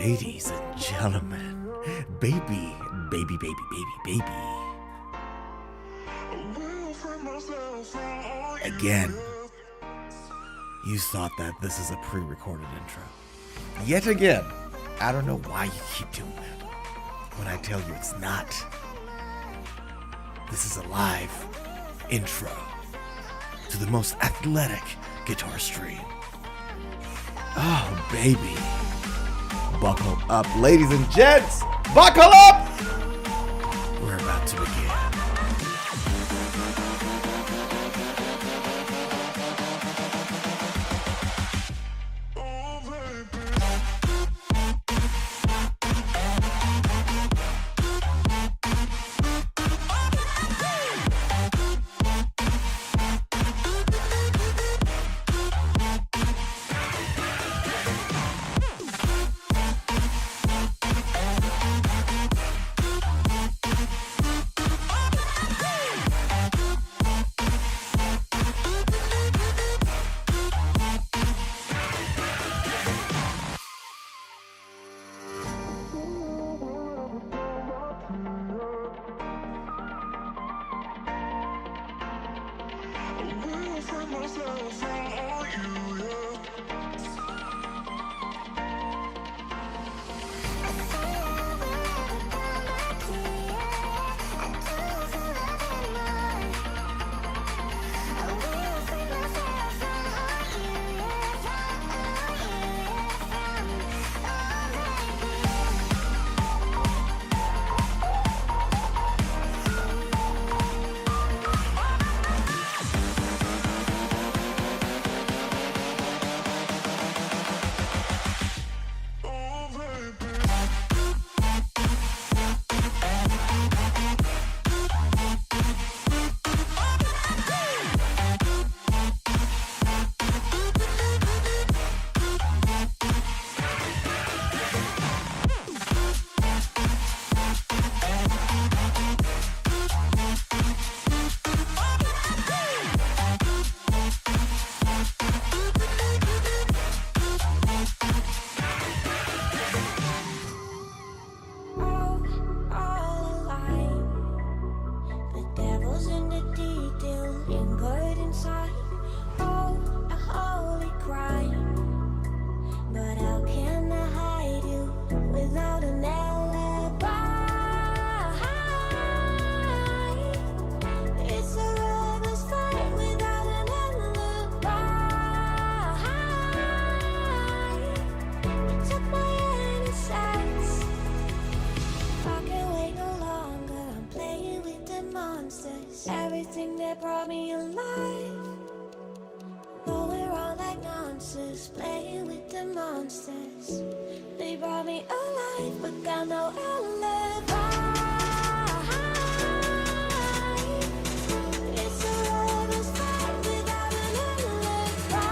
Ladies and gentlemen, baby. Again, you thought that this is a pre-recorded intro. Yet again, I don't know why you keep doing that when I tell you it's not. This is a live intro to the most athletic guitar stream. Oh, baby. Buckle up, ladies and gents. Buckle up! We're about to begin. Everything that brought me alive. Though we're all like monsters, playing with the monsters. They brought me alive, but got no alibi. It's a lover's fight without an alibi.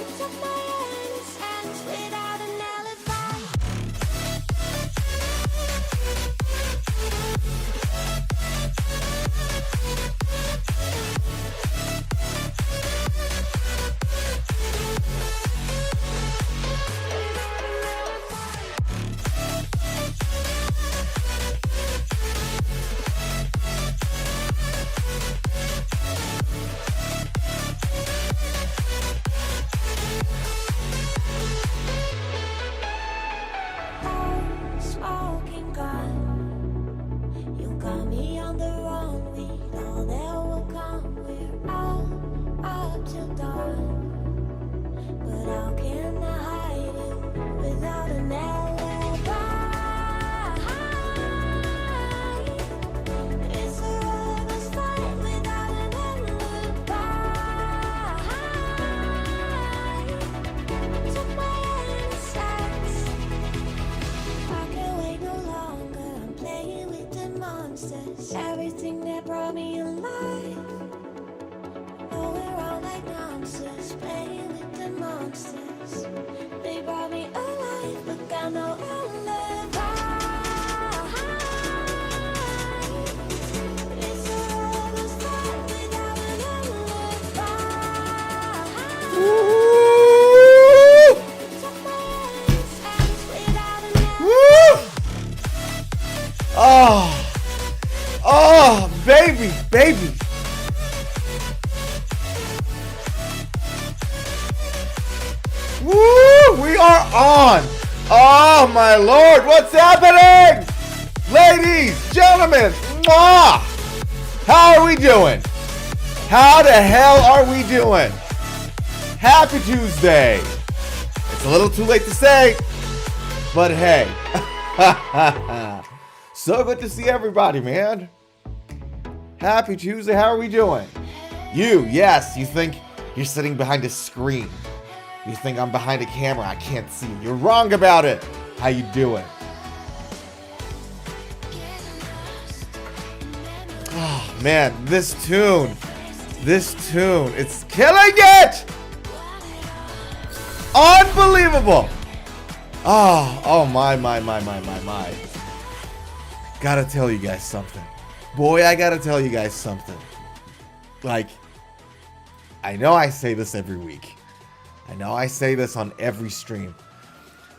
It's up my innocence without an alibi. Smoking gun, you got me on the wrong. We know that will come. We're out up till dawn, but how can I hide you without an alibi? It's a lover's fight without an alibi. Took my innocence. I can't wait no longer. I'm playing with the monsters. Everything that brought me alive. Oh, we're all like monsters. are on. Oh my lord, what's happening? Ladies, gentlemen, mwah! How are we doing? How the hell are we doing? Happy Tuesday. It's a little too late to say, but hey. So good to see everybody, man. Happy Tuesday, how are we doing? Yes, you think you're sitting behind a screen. You think I'm behind a camera, I can't see you. You're wrong about it. How you doing? Oh, man, this tune, it's killing it! Unbelievable! Oh my. Gotta tell you guys something. Boy, I gotta tell you guys something. Like, I know I say this every week. I know I say this on every stream.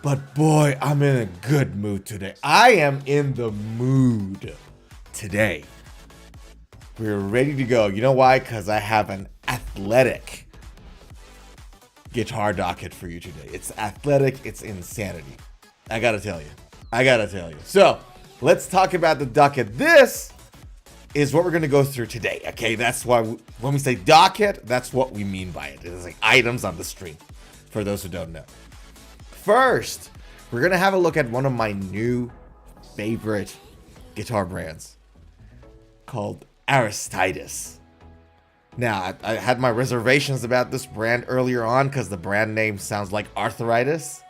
But boy, I'm in a good mood today. I am in the mood today. We're ready to go. You know why? Because I have an athletic guitar docket for you today. It's athletic. It's insanity. I gotta tell you. So, let's talk about the docket. This is what we're going to go through today, okay? That's why when we say docket, that's what we mean by it. It's like items on the stream, for those who don't know. First, we're going to have a look at one of my new favorite guitar brands called Aristides. Now, I had my reservations about this brand earlier on because the brand name sounds like arthritis.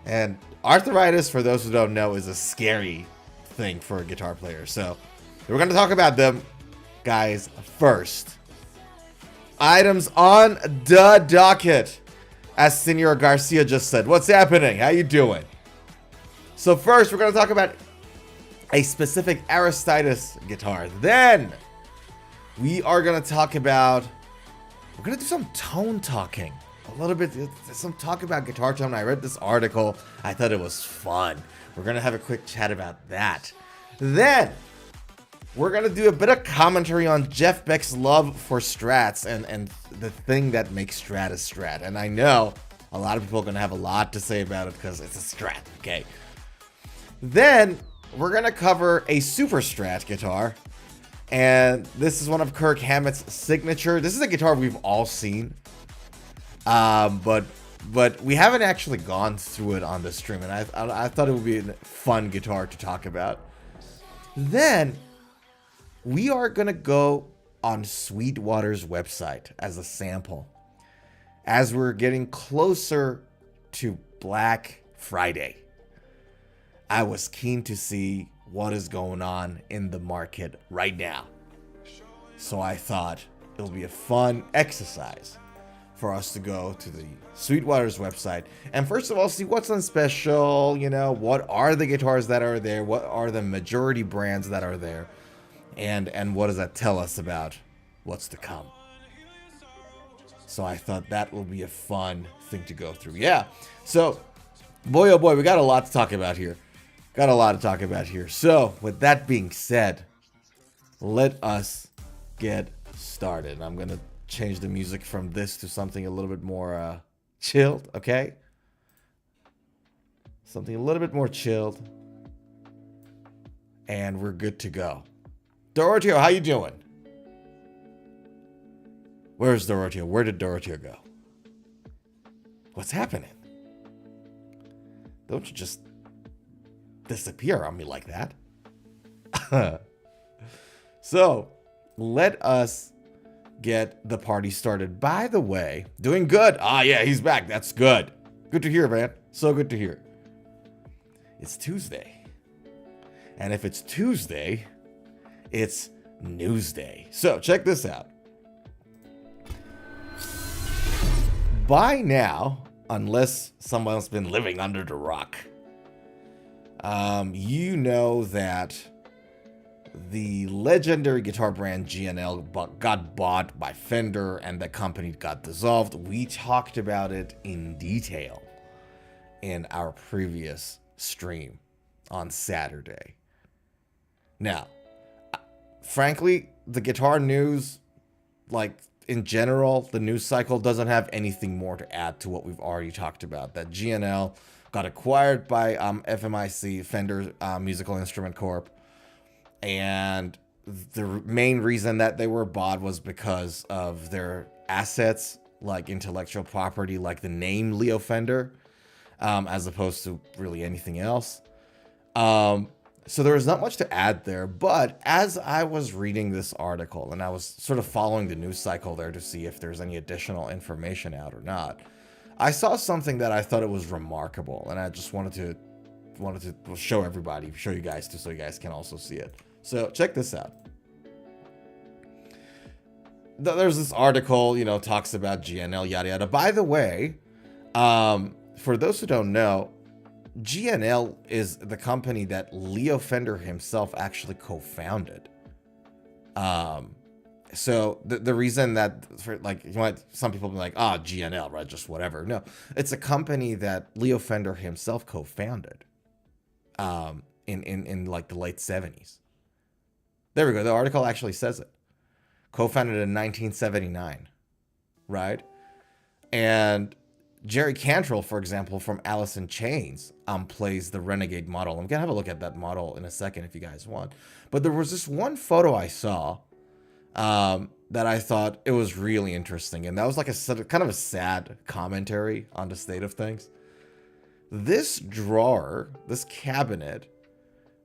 And arthritis, for those who don't know, is a scary thing for a guitar player. So, we're going to talk about them, guys, first. Items on the docket. As Senor Garcia just said. What's happening? How you doing? So first, we're going to talk about a specific Aristides guitar. Then, we are going to talk about... We're going to do some tone talking. A little bit, some talk about guitar tone. I read this article. I thought it was fun. We're going to have a quick chat about that. Then... we're going to do a bit of commentary on Jeff Beck's love for Strats and the thing that makes Strat a Strat. And I know a lot of people are going to have a lot to say about it because it's a Strat, okay? Then we're going to cover a Super Strat guitar. And this is one of Kirk Hammett's signature. This is a guitar we've all seen. But we haven't actually gone through it on the stream. And I thought it would be a fun guitar to talk about. Then... we are going to go on Sweetwater's website as a sample as we're getting closer to Black Friday. I was keen to see what is going on in the market right now. So I thought it would be a fun exercise for us to go to the Sweetwater's website and first of all see what's on special, you know, what are the guitars that are there, what are the majority brands that are there. And what does that tell us about what's to come? So I thought that will be a fun thing to go through. Yeah. So, boy, oh boy, we got a lot to talk about here. So, with that being said, let us get started. I'm going to change the music from this to something a little bit more chilled, okay? Something a little bit more chilled. And we're good to go. Doroteo, how you doing? Where's Doroteo? Where did Doroteo go? What's happening? Don't you just disappear on me like that. So, let us get the party started. By the way, doing good. Ah, yeah, he's back. That's good. Good to hear, man. So good to hear. It's Tuesday. And if it's Tuesday... it's Newsday. So check this out. By now, unless someone's been living under the rock, you know that the legendary guitar brand G&L got bought by Fender and the company got dissolved. We talked about it in detail in our previous stream on Saturday. Now, frankly, the guitar news, like in general, the news cycle doesn't have anything more to add to what we've already talked about. That GNL got acquired by FMIC, Fender Musical Instrument Corp. And the main reason that they were bought was because of their assets, like intellectual property, like the name Leo Fender, as opposed to really anything else. So there was not much to add there, but as I was reading this article and I was sort of following the news cycle there to see if there's any additional information out or not, I saw something that I thought it was remarkable, and I just wanted to show everybody, show you guys too, so you guys can also see it. So check this out. There's this article, you know, talks about GNL, yada yada. By the way, for those who don't know, GNL is the company that Leo Fender himself actually co-founded. So the reason that, for like, you might, some people be like, GNL, right, just whatever. No, it's a company that Leo Fender himself co-founded in like the late 70s. There we go. The article actually says it. Co-founded in 1979, right? And Jerry Cantrell, for example, from Alice in Chains, plays the Renegade model. I'm gonna have a look at that model in a second if you guys want. But there was this one photo I saw that I thought it was really interesting, and that was like a kind of a sad commentary on the state of things. This drawer, this cabinet,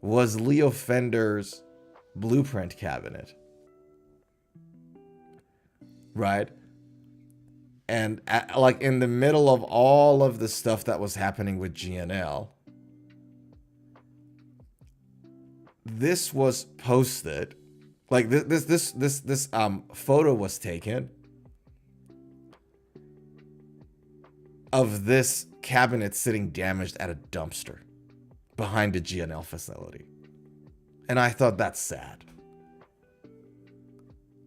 was Leo Fender's blueprint cabinet, right? And like in the middle of all of the stuff that was happening with GNL, this was posted. Like this photo was taken of this cabinet sitting damaged at a dumpster behind the GNL facility. And I thought, that's sad.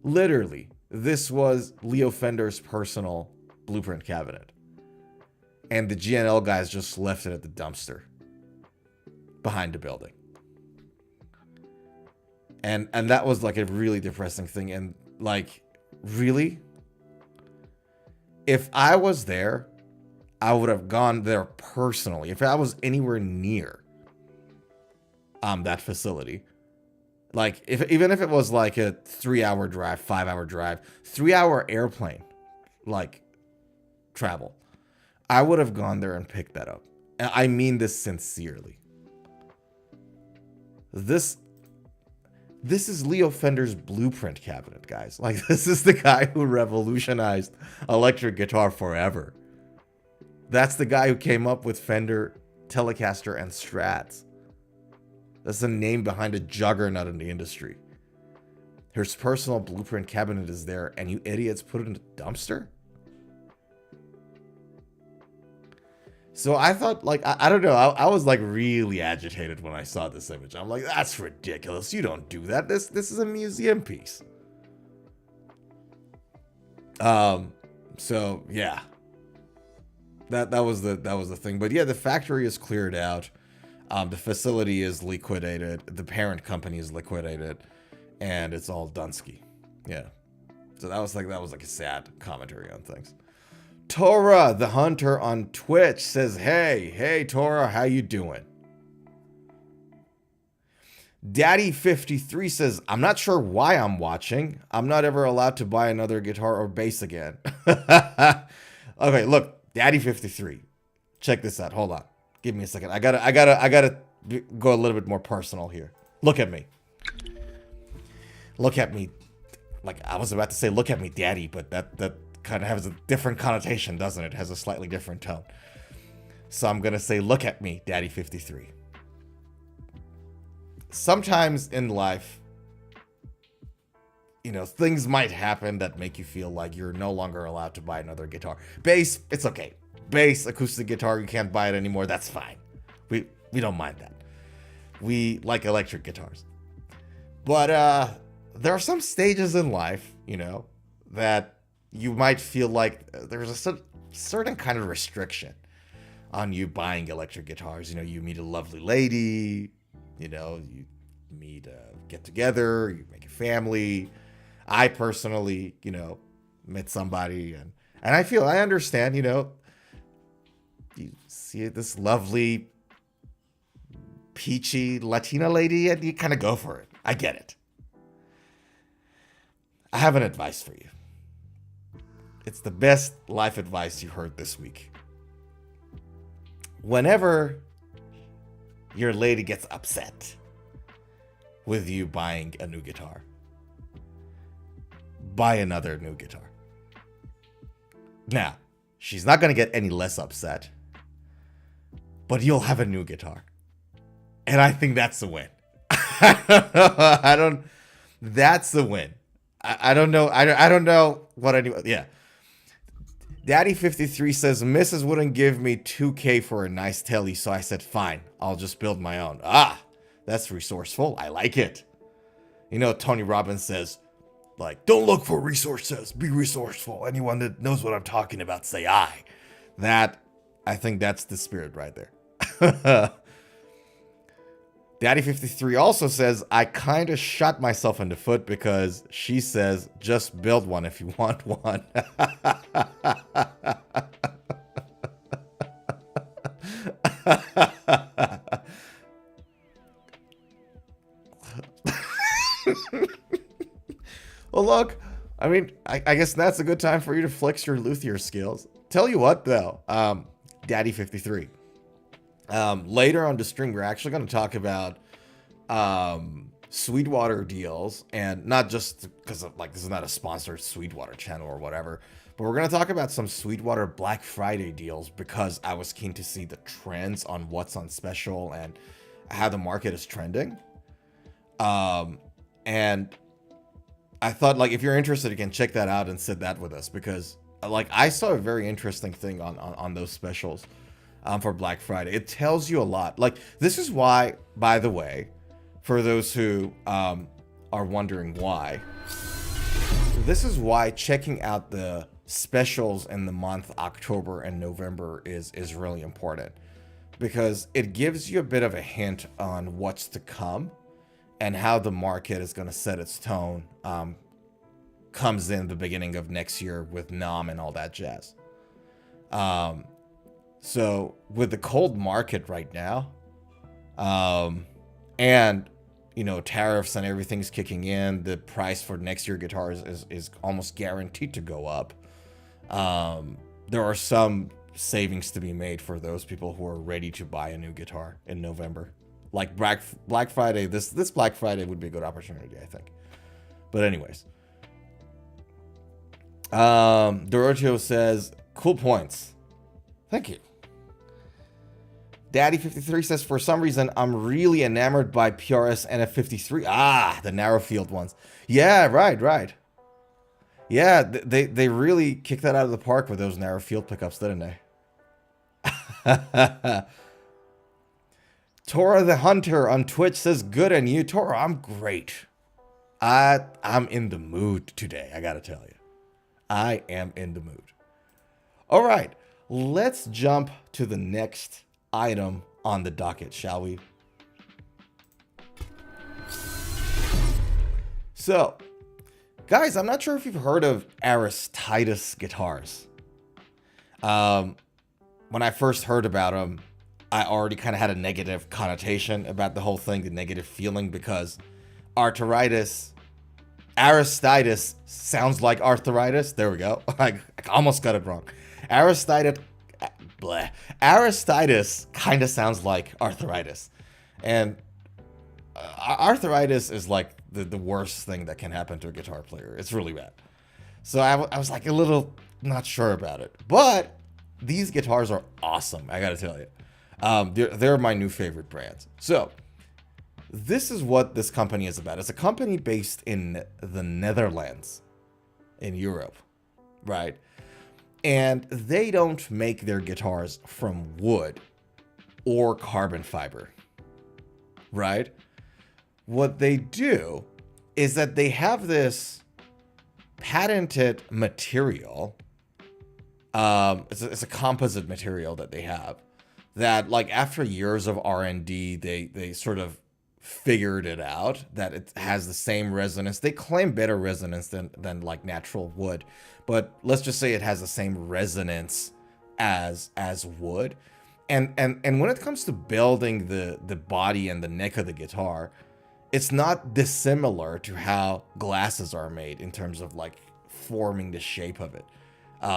Literally, this was Leo Fender's personal blueprint cabinet. And the GNL guys just left it at the dumpster behind the building. And that was like a really depressing thing. And like, really? If I was there, I would have gone there personally. If I was anywhere near that facility, like even if it was like a 3-hour drive, 5-hour drive, 3-hour airplane, like travel, I would have gone there and picked that up. And I mean this sincerely. This is Leo Fender's blueprint cabinet, guys. Like, this is the guy who revolutionized electric guitar forever. That's the guy who came up with Fender, Telecaster, and Strats. That's the name behind a juggernaut in the industry. His personal blueprint cabinet is there, and you idiots put it in a dumpster? So I thought, like, I don't know. I was like really agitated when I saw this image. I'm like, that's ridiculous. You don't do that. This is a museum piece. So yeah, that was the thing. But yeah, the factory is cleared out. The facility is liquidated. The parent company is liquidated, and it's all Dunsky. Yeah. So that was like a sad commentary on things. Tora the Hunter on Twitch says, hey Tora, how you doing? Daddy53 says, I'm not sure why I'm watching. I'm not ever allowed to buy another guitar or bass again. Okay, look, Daddy53, check this out. Hold on, give me a second. I gotta go a little bit more personal here. Look at me. Look at me. Like, I was about to say, look at me, Daddy, but that kind of has a different connotation, doesn't it? It has a slightly different tone. So I'm gonna say, look at me, Daddy53. Sometimes in life, you know, things might happen that make you feel like you're no longer allowed to buy another guitar. Bass, it's okay. Bass, acoustic guitar, you can't buy it anymore. That's fine. We don't mind that. We like electric guitars. But there are some stages in life, you know, that you might feel like there's a certain kind of restriction on you buying electric guitars. You know, you meet a lovely lady, you know, you meet, get together, you make a family. I personally, you know, met somebody, and I understand, you know, you see this lovely, peachy Latina lady, and you kind of go for it. I get it. I have an advice for you. It's the best life advice you heard this week. Whenever your lady gets upset with you buying a new guitar, buy another new guitar. Now, she's not going to get any less upset, but you'll have a new guitar. And I think that's the win. That's the win. I don't know. I don't know what anyone, yeah. Daddy53 says, Mrs. wouldn't give me $2K for a nice telly, so I said, fine, I'll just build my own. Ah, that's resourceful. I like it. You know, Tony Robbins says, like, don't look for resources, be resourceful. Anyone that knows what I'm talking about, say I. I think that's the spirit right there. Daddy53 also says, I kind of shot myself in the foot because she says, just build one if you want one. Well, look, I mean, I guess that's a good time for you to flex your luthier skills. Tell you what, though, Daddy53. Later on the stream, we're actually going to talk about Sweetwater deals, and not just because of, like, this is not a sponsored Sweetwater channel or whatever, but we're going to talk about some Sweetwater Black Friday deals because I was keen to see the trends on what's on special and how the market is trending. And I thought, like, if you're interested, you can check that out and sit that with us because, like, I saw a very interesting thing on those specials. For Black Friday. It tells you a lot. Like, this is why, by the way, for those who are wondering why, this is why checking out the specials in the month October and November is really important, because it gives you a bit of a hint on what's to come and how the market is going to set its tone comes in the beginning of next year with NOM and all that jazz. So with the cold market right now, and, you know, tariffs and everything's kicking in, the price for next year guitars is almost guaranteed to go up. There are some savings to be made for those people who are ready to buy a new guitar in November. Like Black Friday, this Black Friday would be a good opportunity, I think. But anyways. Dorotio says, cool points. Thank you. Daddy53 says, for some reason, I'm really enamored by PRS NF53. Ah, the narrow field ones. Yeah, right. Yeah, they really kicked that out of the park with those narrow field pickups, didn't they? Tora the Hunter on Twitch says, good, and you? Tora, I'm great. I'm in the mood today, I gotta tell you. I am in the mood. All right, let's jump to the next item on the docket, shall we? So, guys, I'm not sure if you've heard of Aristides guitars. When I first heard about them, I already kind of had a negative connotation about the whole thing, the negative feeling, because Aristides sounds like arthritis. There we go. I almost got it wrong. Aristides kind of sounds like arthritis. And arthritis is like the worst thing that can happen to a guitar player. It's really bad. So I was like a little not sure about it. But these guitars are awesome, I gotta tell you. They're my new favorite brands. So this is what this company is about. It's a company based in the Netherlands, in Europe, right? And they don't make their guitars from wood or carbon fiber, right? What they do is that they have this patented material. It's a composite material that they have that, like, after years of R&D, they sort of figured it out, that it has the same resonance. They claim better resonance than like natural wood, but let's just say it has the same resonance as wood. And when it comes to building the body and the neck of the guitar, it's not dissimilar to how glasses are made in terms of like forming the shape of it,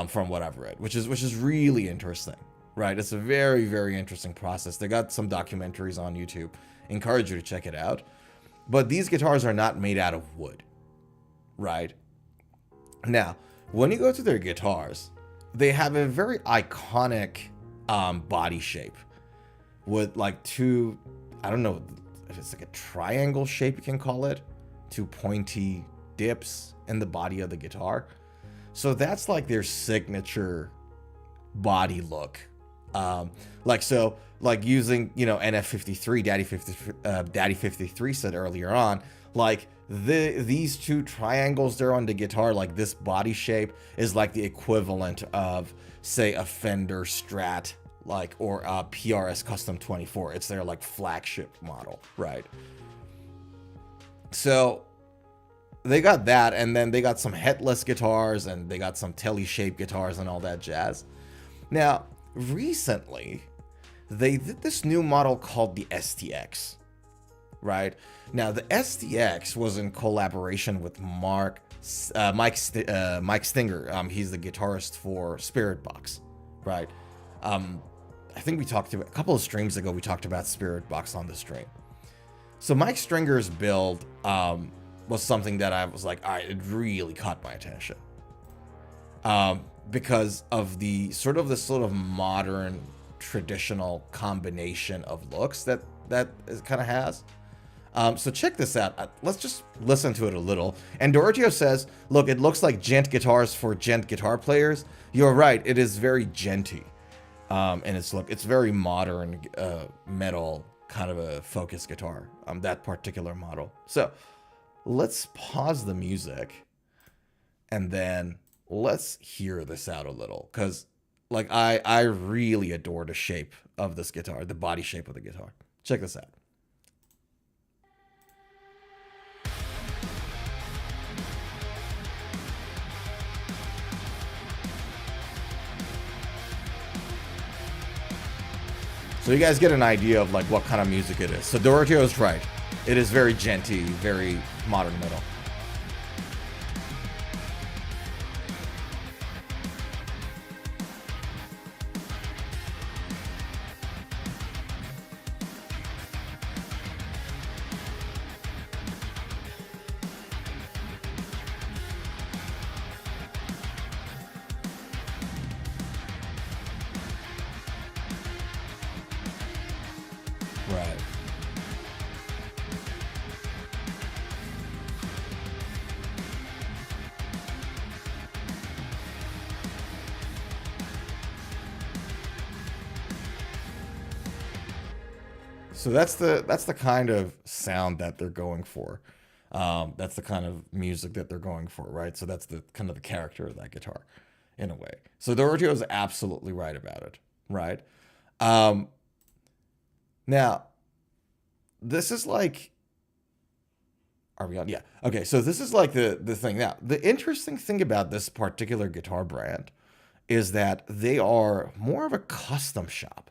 from what I've read, which is really interesting, right? It's a very, very interesting process. They got some documentaries on YouTube. Encourage you to check it out. But these guitars are not made out of wood, right? Now, when you go to their guitars, they have a very iconic body shape with like two, I don't know if it's like a triangle shape, you can call it, two pointy dips in the body of the guitar. So that's like their signature body look. Like using, you know, NF53, Daddy 53 said earlier on, like these two triangles there on the guitar, like this body shape is like the equivalent of, say, a Fender Strat, like, or a PRS Custom 24. It's their like flagship model, right? So they got that, and then they got some headless guitars, and they got some telly-shaped guitars and all that jazz. Now, recently, they did this new model called the STX, right? Now, the STX was in collaboration with Mike Stinger. He's the guitarist for Spirit Box, right? I think we talked about, a couple of streams ago, we talked about Spirit Box on the stream. So Mike Stringer's build was something that I was like, all right, it really caught my attention. Because of the sort of modern traditional combination of looks that it kind of has. So check this out. Let's just listen to it a little. And Doroteo says, look, it looks like gent guitars for gent guitar players. You're right. It is very genty. And it's very modern, metal kind of a focus guitar, that particular model. So let's pause the music and then let's hear this out a little, because like I really adore the shape of this guitar, the body shape of the guitar. Check this out. So you guys get an idea of like what kind of music it is. So Doroteo is right. It is very genty, very modern metal. Right. So that's the kind of sound that they're going for. That's the kind of music that they're going for, right? So that's the kind of the character of that guitar, in a way. So Doroteo is absolutely right about it, right? Now, this is like, are we on? Yeah. Okay. So this is like the thing. Now, the interesting thing about this particular guitar brand is that they are more of a custom shop,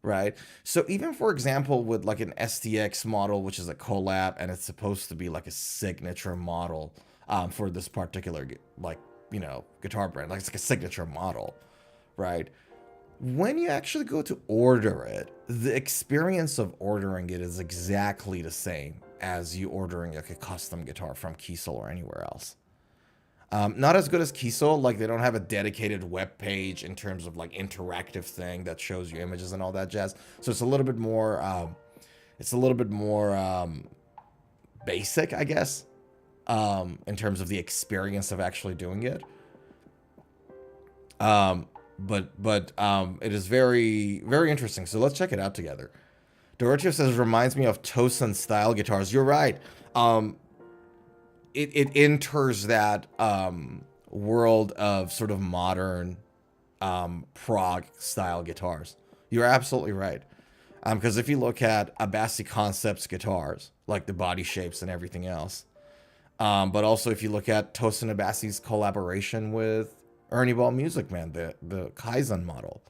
right? So even, for example, with like an STX model, which is a collab, and it's supposed to be like a signature model for this particular, like, you know, guitar brand, like it's like a signature model, right? When you actually go to order it, the experience of ordering it is exactly the same as you ordering like a custom guitar from Kiesel or anywhere else. Not as good as Kiesel, like they don't have a dedicated web page in terms of like interactive thing that shows you images and all that jazz. So it's a little bit more, basic, I guess, in terms of the experience of actually doing it. But it is very, very interesting. So let's check it out together. Doroteo says, reminds me of Tosin style guitars. You're right. It enters that world of sort of modern prog style guitars. You're absolutely right. Because if you look at Abasi Concepts guitars, like the body shapes and everything else, but also if you look at Tosin Abasi's collaboration with Ernie Ball Music Man, the Kaizen model,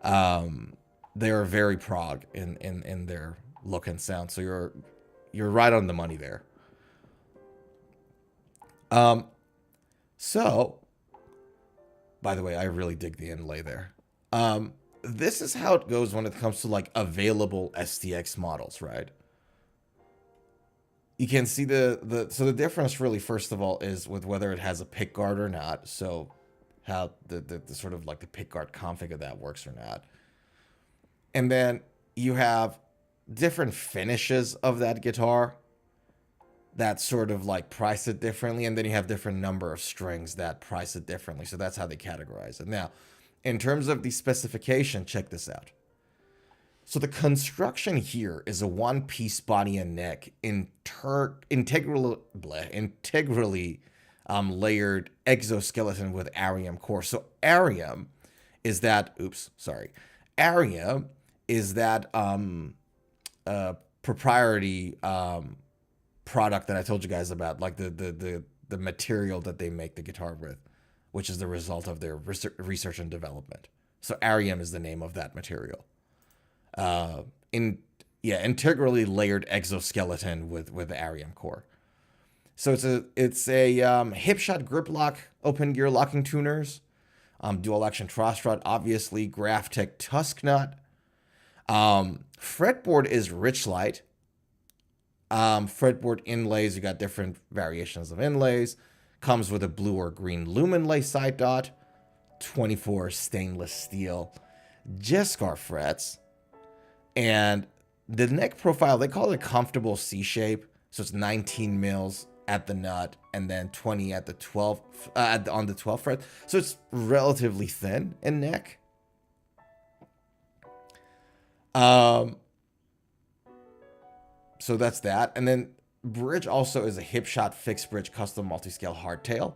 they are very prog in their look and sound. So you're right on the money there. So, by the way, I really dig the inlay there. This is how it goes when it comes to like available STX models, right? You can see so the difference really, first of all, is with whether it has a pick guard or not. So how the sort of like the pick guard config of that works or not. And then you have different finishes of that guitar that sort of like price it differently. And then you have different number of strings that price it differently. So that's how they categorize it. Now, in terms of the specification, check this out. So the construction here is a one-piece body and neck integrally layered exoskeleton with Arium core. So Arium is that proprietary product that I told you guys about, like the material that they make the guitar with, which is the result of their research and development. So Arium is the name of that material. Integrally layered exoskeleton with Arium core. So it's a hip shot grip lock, open gear locking tuners, dual action truss rod, obviously Graphtec tusk nut. Fretboard is Richlight. Fretboard inlays, you got different variations of inlays. Comes with a blue or green lumen lay side dot, 24 stainless steel Jescar frets, and the neck profile, they call it a comfortable C shape. So it's 19 mils at the nut and then 20 at the 12 on the 12th fret. So it's relatively thin in neck. So that's that. And then bridge also is a hip shot fixed bridge custom multi-scale hardtail.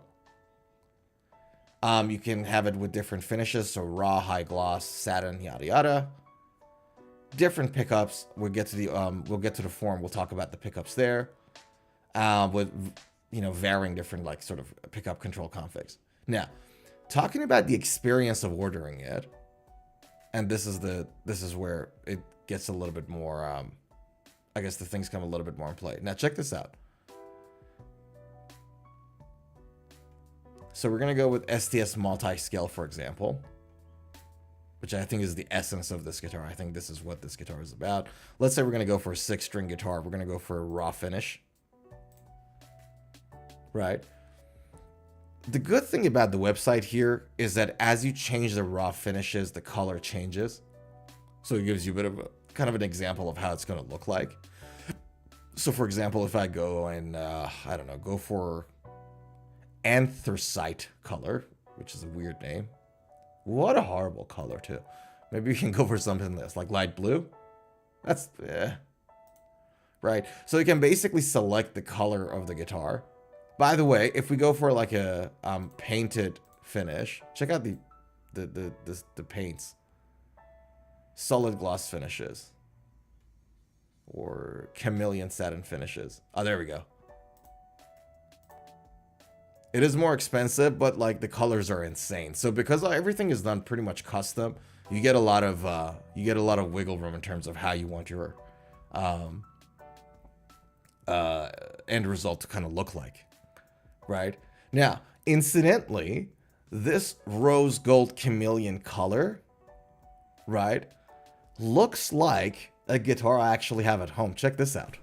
You can have it with different finishes, so raw, high gloss, satin, yada yada. Different pickups. We'll get to the form. We'll talk about the pickups there, with varying different like sort of pickup control configs. Now, talking about the experience of ordering it, and this is where it gets a little bit more. I guess the things come a little bit more in play. Now, check this out. So we're going to go with STS multi-scale, for example, which I think is the essence of this guitar. I think this is what this guitar is about. Let's say we're going to go for a 6-string guitar. We're going to go for a raw finish, right? The good thing about the website here is that as you change the raw finishes, the color changes. So it gives you a bit of kind of an example of how it's going to look like. So for example, if I go and, go for anthracite color, which is a weird name. What a horrible color too. Maybe you can go for something that's like light blue. That's, right. So you can basically select the color of the guitar. By the way, if we go for like a painted finish, check out the paints. Solid gloss finishes. Or chameleon satin finishes. Oh, there we go. It is more expensive, but like the colors are insane. So because everything is done pretty much custom, you get a lot of wiggle room in terms of how you want your end result to kind of look like, right? Now, incidentally, this rose gold chameleon color, right, looks like a guitar I actually have at home. Check this out.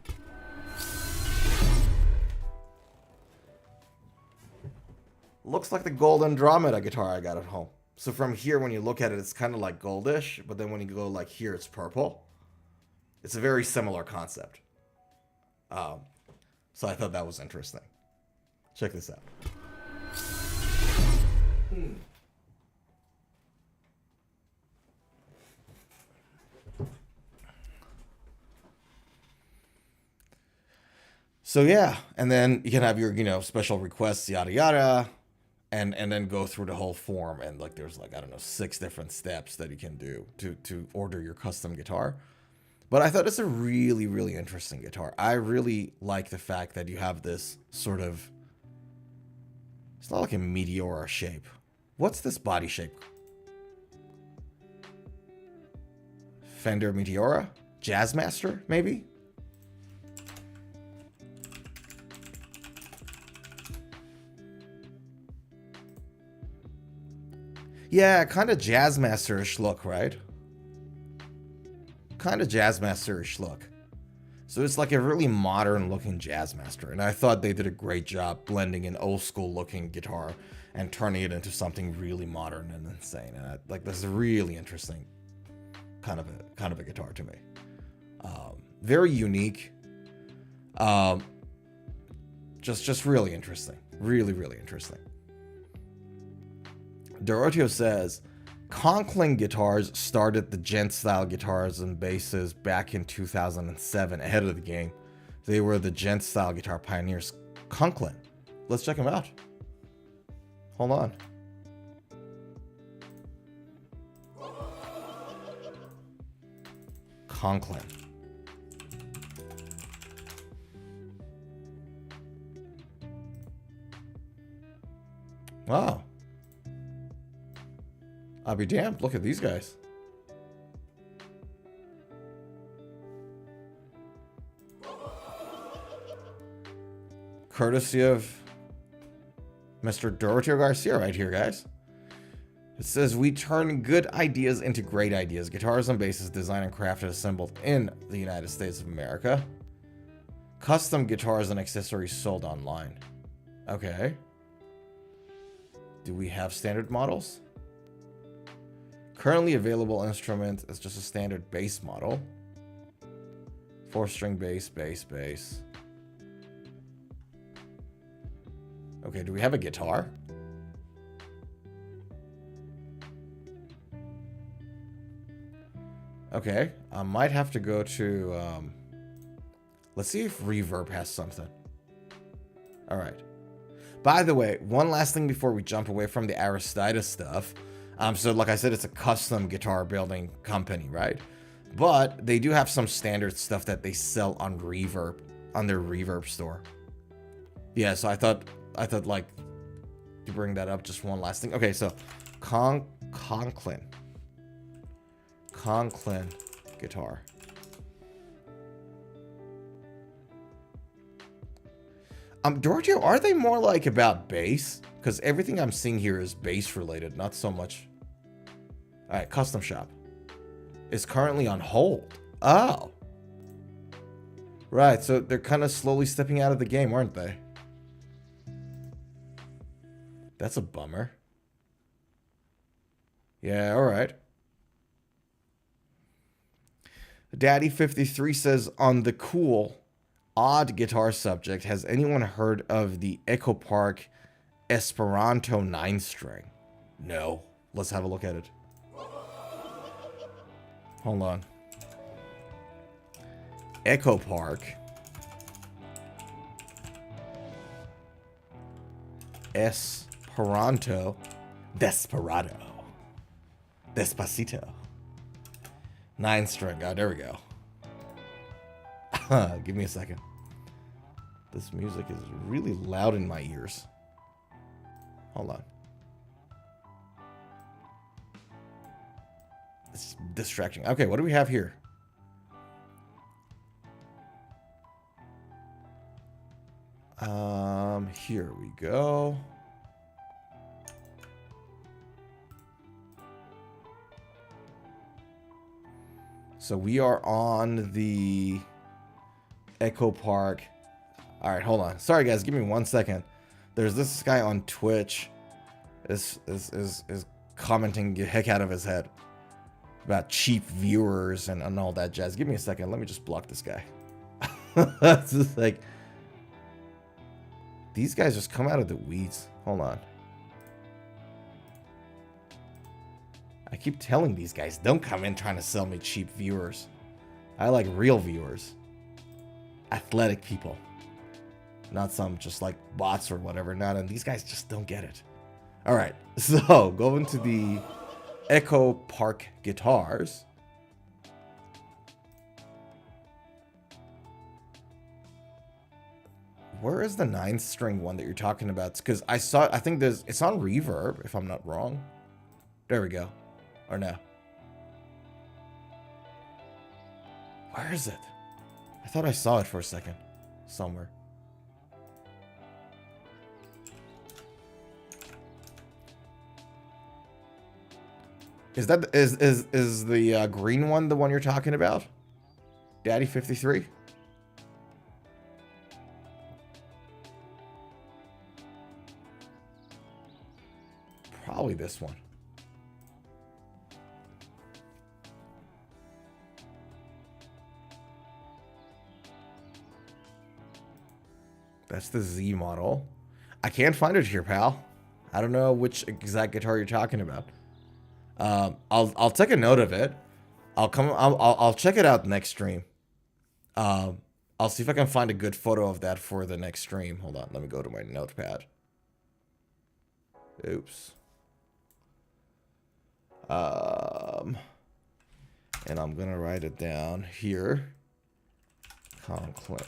Looks like the gold Andromeda guitar I got at home. So from here, when you look at it, it's kind of like goldish, but then when you go like here, it's purple. It's a very similar concept. So I thought that was interesting. Check this out. So yeah, and then you can have your, special requests, yada yada. And then go through the whole form, and like there's like 6 different steps that you can do to order your custom guitar. But I thought it's a really, really interesting guitar. I really like the fact that you have this sort of... It's not like a Meteora shape. What's this body shape? Fender Meteora? Jazzmaster, maybe? Yeah, kind of Jazzmaster-ish look, right? Kind of Jazzmaster-ish look. So it's like a really modern-looking Jazzmaster, and I thought they did a great job blending an old-school-looking guitar and turning it into something really modern and insane. And like, this is really interesting kind of a guitar to me. Very unique. Just really interesting. Really, really interesting. Doroteo says, Conklin guitars started the gent-style guitars and basses back in 2007, ahead of the game. They were the gent-style guitar pioneers. Conklin. Let's check them out. Hold on. Conklin. Wow. I'll be damned. Look at these guys. Courtesy of Mr. Doroteo Garcia right here, guys. It says, we turn good ideas into great ideas. Guitars and basses designed and crafted, assembled in the United States of America. Custom guitars and accessories sold online. Okay. Do we have standard models? Currently available instrument is just a standard bass model. 4-string bass, bass, bass. Okay, do we have a guitar? Okay, I might have to go to... let's see if Reverb has something. Alright. By the way, one last thing before we jump away from the Aristides stuff. So like I said, it's a custom guitar building company, right? But they do have some standard stuff that they sell on Reverb, on their Reverb store. Yeah, so I thought like to bring that up, just one last thing. Okay, so Conklin guitar. Doroteo, are they more like about bass? Because everything I'm seeing here is bass related, not so much. All right, custom shop is currently on hold. Oh, right. So they're kind of slowly stepping out of the game, aren't they? That's a bummer. Yeah, all right. Daddy53 says, on the cool, odd guitar subject, has anyone heard of the Echo Park Esperanto 9-string? No. Let's have a look at it. Hold on. Echo Park Esperanto Desperado. Despacito. 9-string. Oh, there we go. Give me a second. This music is really loud in my ears. Hold on. It's distracting. Okay, what do we have here? Here we go. So we are on the Echo Park. All right, hold on. Sorry, guys. Give me 1 second. There's this guy on Twitch is commenting the heck out of his head about cheap viewers and all that jazz. Give me a second. Let me just block this guy. It's just like, these guys just come out of the weeds. Hold on. I keep telling these guys, don't come in trying to sell me cheap viewers. I like real viewers. Athletic people. Not some just like bots or whatever. Not, and these guys just don't get it. All right, so go into the Echo Park guitars. Where is the 9th string one that you're talking about? Because I think it's on Reverb, if I'm not wrong. There we go. Or no. Where is it? I thought I saw it for a second. Somewhere. Is that is the green one the one you're talking about? Daddy 53? Probably this one. That's the Z model. I can't find it here, pal. I don't know which exact guitar you're talking about. I'll take a note of it. I'll check it out next stream. I'll see if I can find a good photo of that for the next stream. Hold on, let me go to my notepad. Oops. And I'm gonna write it down here. Conklin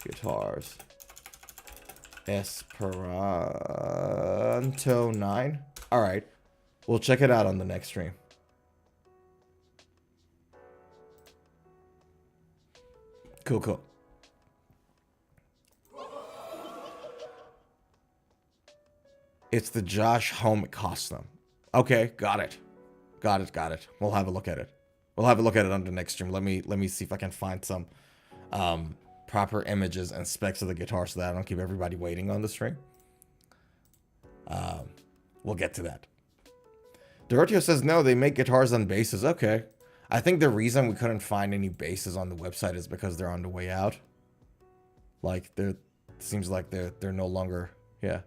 guitars. Esperanto 9. All right, we'll check it out on the next stream. Cool, cool. It's the Josh Hammett custom. Okay, got it. Got it. We'll have a look at it. We'll have a look at it on the next stream. Let me see if I can find some proper images and specs of the guitar so that I don't keep everybody waiting on the stream. We'll get to that. Doroteo says, no, they make guitars on basses. Okay. I think the reason we couldn't find any basses on the website is because they're on the way out. Like, seems like they're no longer, yeah.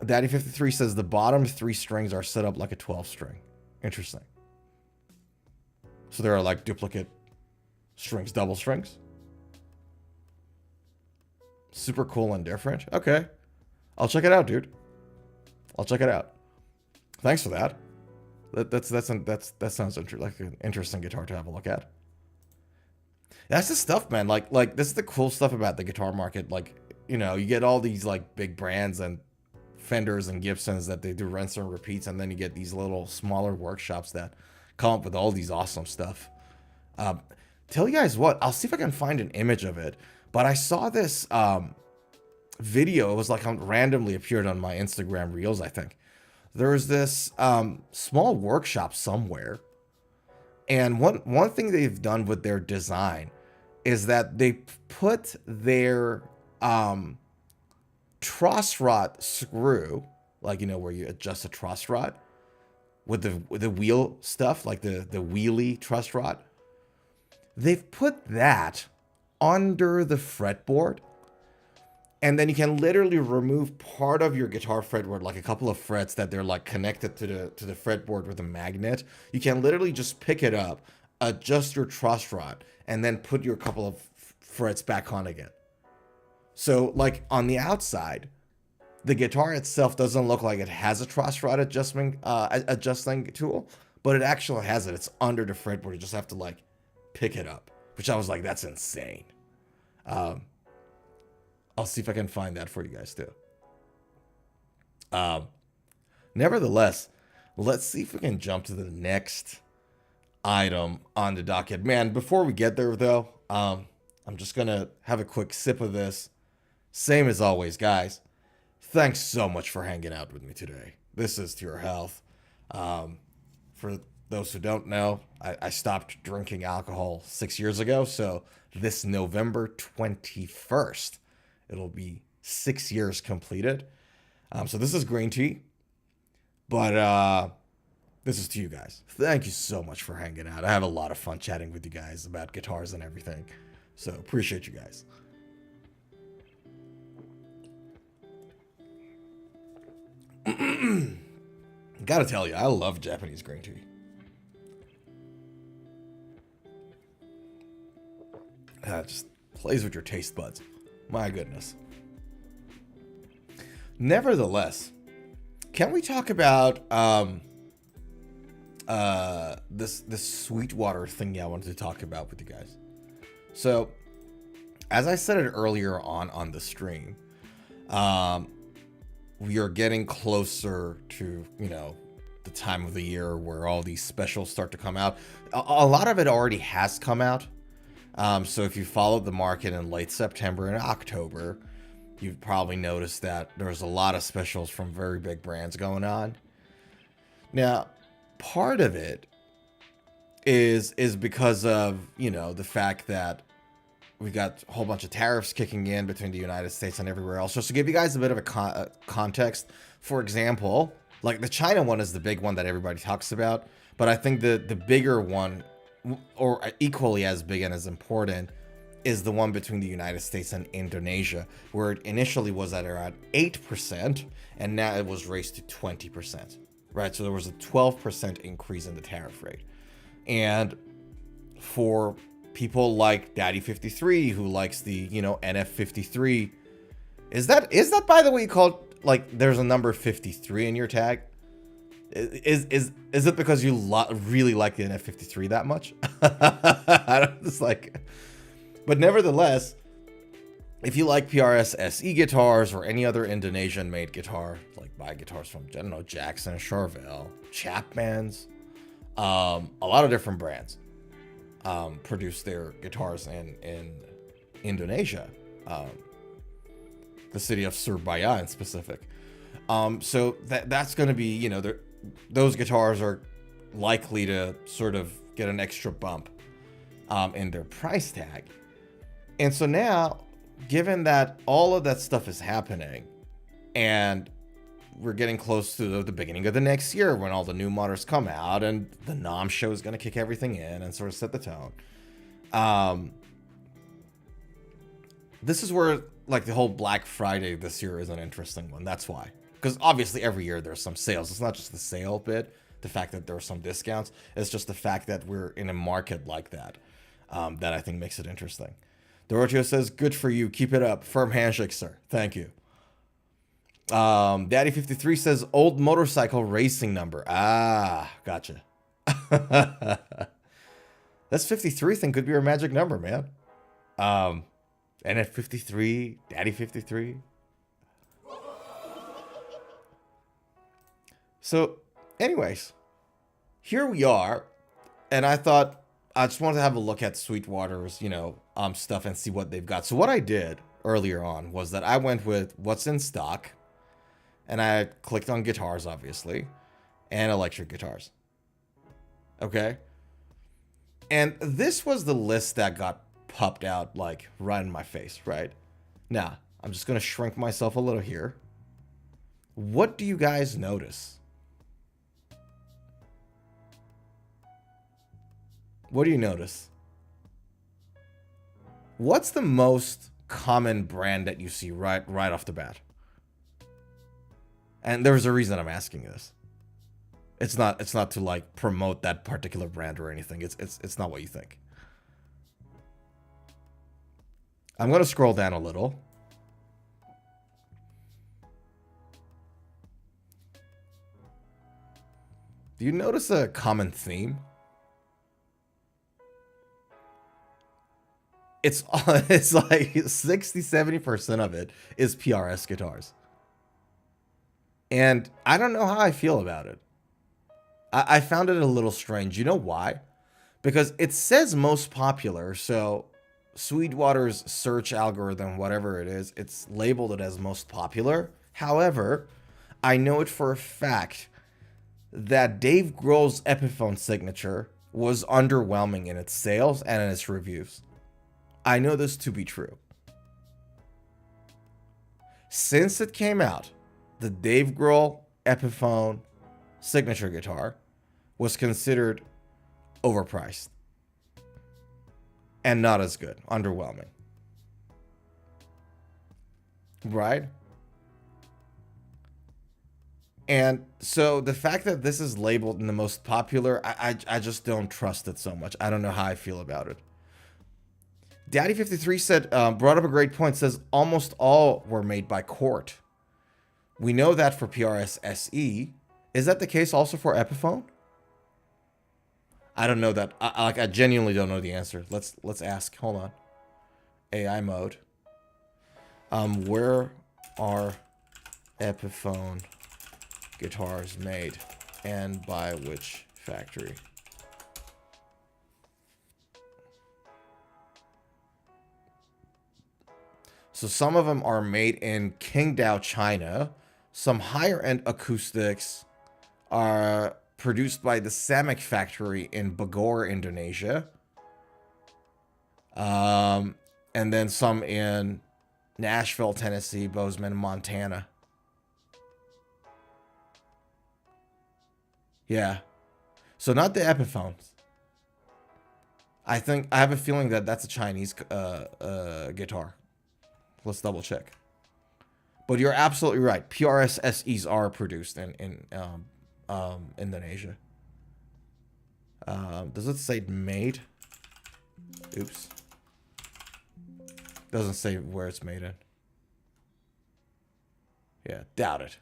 Daddy 53 says the bottom 3 strings are set up like a 12 string. Interesting. So there are like duplicate strings, double strings. Super cool and different. Okay. I'll check it out, dude. I'll check it out. Thanks for that. That sounds like an interesting guitar to have a look at. That's the stuff, man. Like this is the cool stuff about the guitar market. Like, you know, you get all these like big brands and Fenders and Gibsons that they do rinse and repeats, and then you get these little smaller workshops that come up with all these awesome stuff. Tell you guys what, I'll see if I can find an image of it, but I saw this video. It was like randomly appeared on my Instagram Reels, I think. There was this small workshop somewhere, and one thing they've done with their design is that they put their truss rod screw, like, you know, where you adjust a truss rod with the wheel stuff, like the wheelie truss rod. They've put that under the fretboard, and then you can literally remove part of your guitar fretboard, like a couple of frets that they're like connected to the fretboard with a magnet. You can literally just pick it up, adjust your truss rod, and then put your couple of frets back on again. So, like, on the outside, the guitar itself doesn't look like it has a truss rod adjusting tool, but it actually has it. It's under the fretboard. You just have to, like, pick it up, which I was like, that's insane. I'll see if I can find that for you guys, too. Nevertheless, let's see if we can jump to the next item on the docket. Man, before we get there, though, I'm just going to have a quick sip of this. Same as always, guys. Thanks so much for hanging out with me today. This is to your health. For those who don't know, I stopped drinking alcohol 6 years ago. So this November 21st, it'll be 6 years completed. So this is green tea. But this is to you guys. Thank you so much for hanging out. I have a lot of fun chatting with you guys about guitars and everything. So appreciate you guys. Gotta tell you, I love Japanese green tea. It just plays with your taste buds. My goodness. Nevertheless, can we talk about this Sweetwater thing I wanted to talk about with you guys? So as I said it earlier on the stream, we are getting closer to, you know, the time of the year where all these specials start to come out. A lot of it already has come out. So if you followed the market in late September and October, you've probably noticed that there's a lot of specials from very big brands going on. Now, part of it is because of, you know, the fact that we got a whole bunch of tariffs kicking in between the United States and everywhere else. Just to give you guys a bit of a context, for example, like the China one is the big one that everybody talks about, but I think the bigger one, or equally as big and as important, is the one between the United States and Indonesia, where it initially was at around 8%, and now it was raised to 20%, right? So there was a 12% increase in the tariff rate. And for people like Daddy53, who likes the, you know, NF53, is that by the way called, like, there's a number 53 in your tag? Is it because you really like the NF53 that much? I don't just like, but nevertheless, if you like PRS SE guitars or any other Indonesian made guitar, like buy guitars from, I don't know, Jackson, Charvel, Chapman's, a lot of different brands produce their guitars in Indonesia, the city of Surabaya in specific. So that's going to be, you know, those guitars are likely to sort of get an extra bump in their price tag. And so now, given that all of that stuff is happening, and we're getting close to the beginning of the next year when all the new models come out and the NOM show is going to kick everything in and sort of set the tone. This is where, like, the whole Black Friday this year is an interesting one. That's why. Because obviously every year there's some sales. It's not just the sale bit, the fact that there are some discounts. It's just the fact that we're in a market like that, that I think makes it interesting. Doroteo says, good for you. Keep it up. Firm handshake, sir. Thank you. Daddy53 says, old motorcycle racing number. Ah, gotcha. That's 53 thing could be our magic number, man. NF53, Daddy53. So, anyways, here we are, and I thought I just wanted to have a look at Sweetwater's, you know, stuff and see what they've got. So what I did earlier on was that I went with what's in stock, and I clicked on guitars, obviously, and electric guitars. Okay? And this was the list that got popped out, like, right in my face, right? Now, I'm just going to shrink myself a little here. What do you guys notice? What do you notice? What's the most common brand that you see right off the bat? And there's a reason I'm asking this. It's not to, like, promote that particular brand or anything. It's not what you think. I'm going to scroll down a little. Do you notice a common theme? It's like 60-70% of it is PRS guitars. And I don't know how I feel about it. I found it a little strange. You know why? Because it says most popular, so Sweetwater's search algorithm, whatever it is, it's labeled it as most popular. However, I know it for a fact that Dave Grohl's Epiphone signature was underwhelming in its sales and in its reviews. I know this to be true. Since it came out, the Dave Grohl Epiphone signature guitar was considered overpriced and not as good, underwhelming. Right? And so the fact that this is labeled in the most popular, I just don't trust it so much. I don't know how I feel about it. Daddy53 said, brought up a great point, says almost all were made by Court. We know that for PRS SE. Is that the case also for Epiphone? I don't know that. I genuinely don't know the answer. Let's ask. Hold on. AI mode. Where are Epiphone guitars made and by which factory? So some of them are made in Qingdao, China. Some higher end acoustics are produced by the Samek factory in Bogor, Indonesia. And then some in Nashville, Tennessee, Bozeman, Montana. Yeah. So not the Epiphones. I have a feeling that that's a Chinese guitar. Let's double check. But you're absolutely right. PRS SEs are produced in Indonesia. Does it say made? Oops. Doesn't say where it's made in. Yeah, doubt it.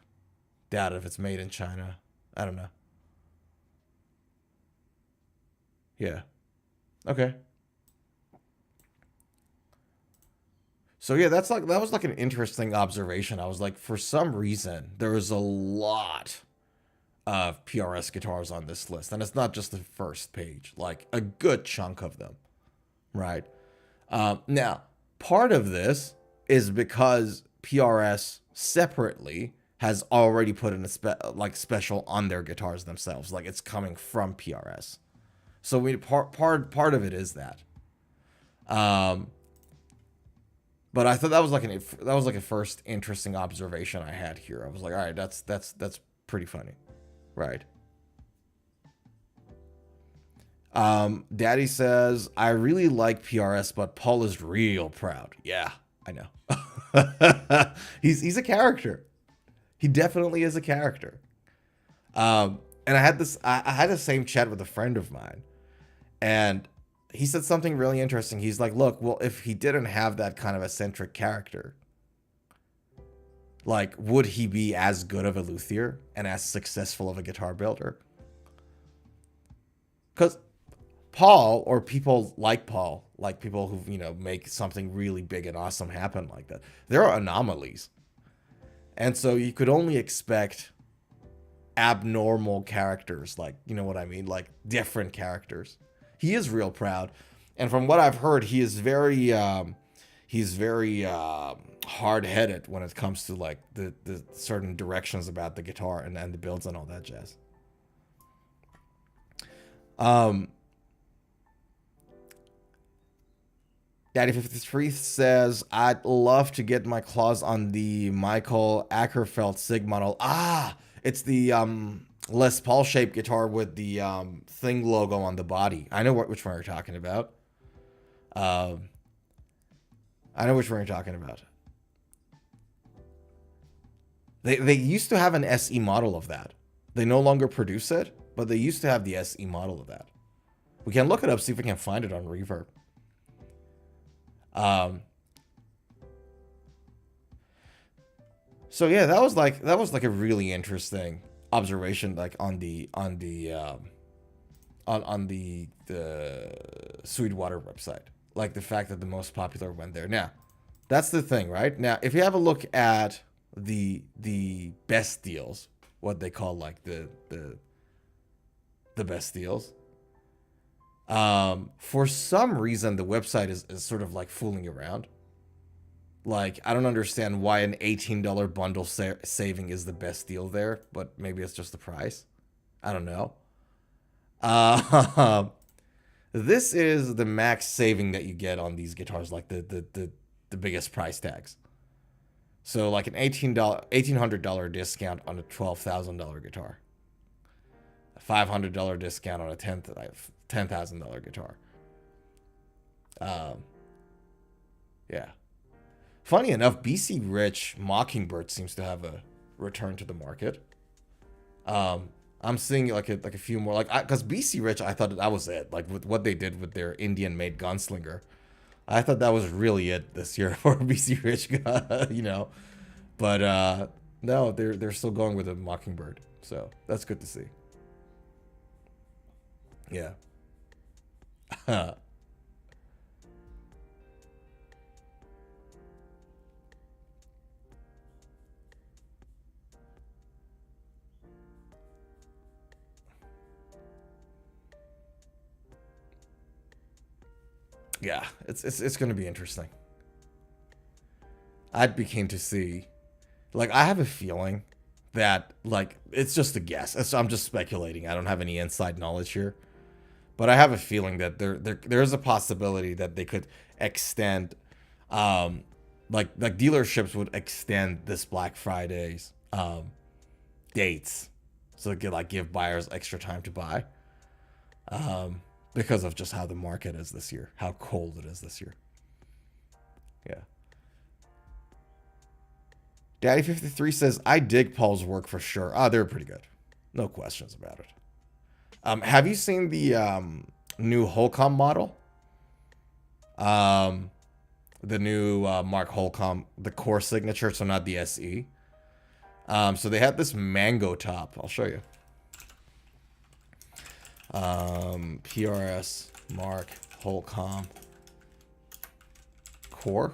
Doubt it if it's made in China. I don't know. Yeah. Okay. So yeah, that was like an interesting observation. I was like, for some reason, there is a lot of PRS guitars on this list, and it's not just the first page, like a good chunk of them, right? Now, part of this is because PRS separately has already put in a special on their guitars themselves, like it's coming from PRS. So part of it is that. But I thought that was like a first interesting observation I had here. I was like, all right, that's pretty funny, right? Daddy says, I really like PRS, but Paul is real proud. Yeah, I know. He's a character. He definitely is a character. And I had the same chat with a friend of mine, and he said something really interesting. He's like, look, well, if he didn't have that kind of eccentric character, like, would he be as good of a luthier and as successful of a guitar builder? Because Paul, or people like Paul, like people who, make something really big and awesome happen like that, there are anomalies. And so you could only expect abnormal characters, like, you know what I mean? Like, different characters. He is real proud, and from what I've heard, he's very hard-headed when it comes to like the certain directions about the guitar and the builds and all that jazz. Daddy53 says, I'd love to get my claws on the Michael Ackerfeld Sig model. Ah, it's the Les Paul shaped guitar with the thing logo on the body. I know which one you're talking about. I know which one you're talking about. They used to have an SE model of that. They no longer produce it, but they used to have the SE model of that. We can look it up, see if we can find it on Reverb. So yeah, that was like a really interesting observation, like on the Sweetwater website, like the fact that the most popular went there. Now, that's the thing, right? Now, if you have a look at the best deals, what they call like the best deals, for some reason the website is sort of like fooling around. Like, I don't understand why an $18 bundle saving is the best deal there, but maybe it's just the price. I don't know. This is the max saving that you get on these guitars, like the biggest price tags. So like an $1,800 discount on a $12,000 guitar, a $500 discount on a $10,000 guitar. Yeah. Funny enough, BC Rich Mockingbird seems to have a return to the market. I'm seeing like a few more, like, because BC Rich, I thought that was it. Like with what they did with their Indian-made gunslinger, I thought that was really it this year for BC Rich, you know. But no, they're still going with a Mockingbird, so that's good to see. Yeah. Yeah, it's going to be interesting. I'd be keen to see. Like, I have a feeling that, like, it's just a guess. I'm just speculating. I don't have any inside knowledge here. But I have a feeling that there is a possibility that they could extend, like dealerships would extend this Black Friday's dates, so they could like give buyers extra time to buy, because of just how the market is this year, how cold it is this year. Yeah. Daddy53 says, I dig Paul's work for sure. Ah, they're pretty good. No questions about it. Have you seen the new Holcomb model? The new Mark Holcomb, the core signature, so not the SE. So they had this mango top. I'll show you. PRS Mark Holcomb core.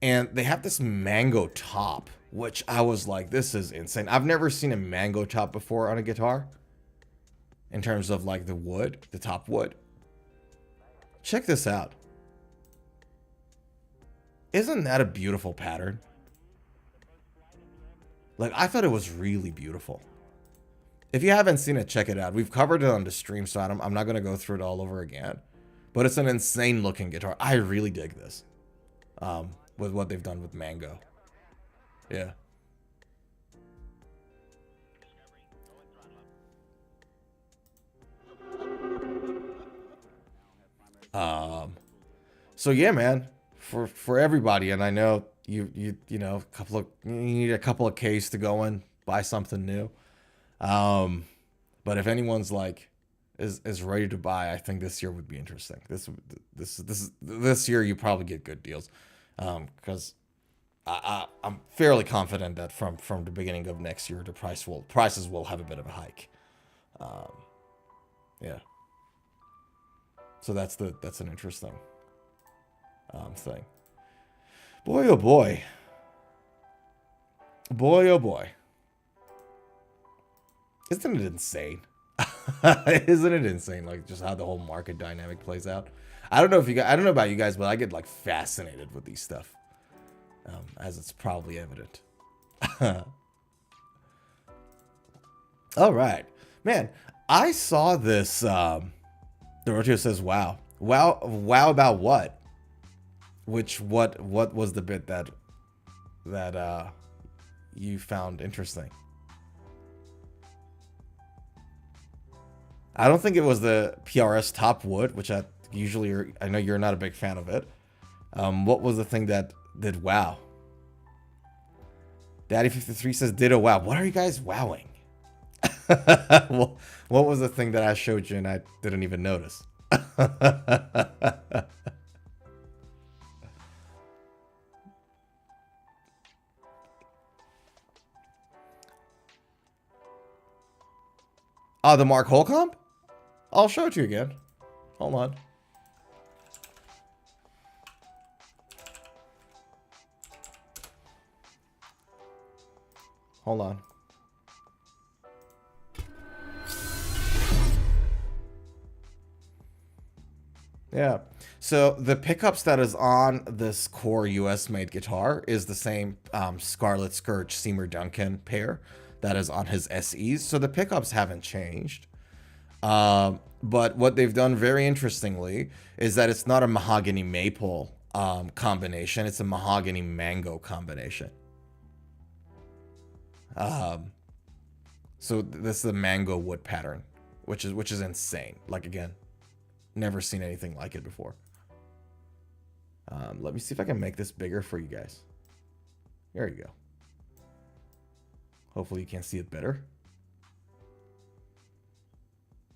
And they have this mango top, which I was like, this is insane. I've never seen a mango top before on a guitar. In terms of like the wood, the top wood. Check this out. Isn't that a beautiful pattern? Like, I thought it was really beautiful. If you haven't seen it, check it out. We've covered it on the stream, so I'm not going to go through it all over again. But it's an insane looking guitar. I really dig this. With what they've done with Mango. Yeah. So yeah, man, for everybody, and I know you know, you need a couple of Ks to go and buy something new. But if anyone's like is ready to buy, I think this year would be interesting. This year you probably get good deals, because I'm fairly confident that from the beginning of next year the prices will have a bit of a hike. Yeah. So that's an interesting thing. Boy, oh boy. Boy, oh boy. Isn't it insane? Isn't it insane? Like, just how the whole market dynamic plays out. I don't know about you guys, but I get like fascinated with these stuff. As it's probably evident. All right, man. I saw this. Doroteo says, "Wow, wow about what? What was the bit that you found interesting?" I don't think it was the PRS top wood, which I know you're not a big fan of it. What was the thing that did wow? Daddy53 says, ditto wow. What are you guys wowing? Well, what was the thing that I showed you and I didn't even notice? Oh, the Mark Holcomb? I'll show it to you again. Hold on. Hold on. Yeah. So the pickups that is on this core US made guitar is the same Scarlet Scourge Seymour Duncan pair that is on his SEs. So the pickups haven't changed. But what they've done very interestingly is that it's not a mahogany maple combination. It's a mahogany mango combination. So this is a mango wood pattern, which is insane. Like, again, never seen anything like it before. Let me see if I can make this bigger for you guys. There you go. Hopefully you can see it better.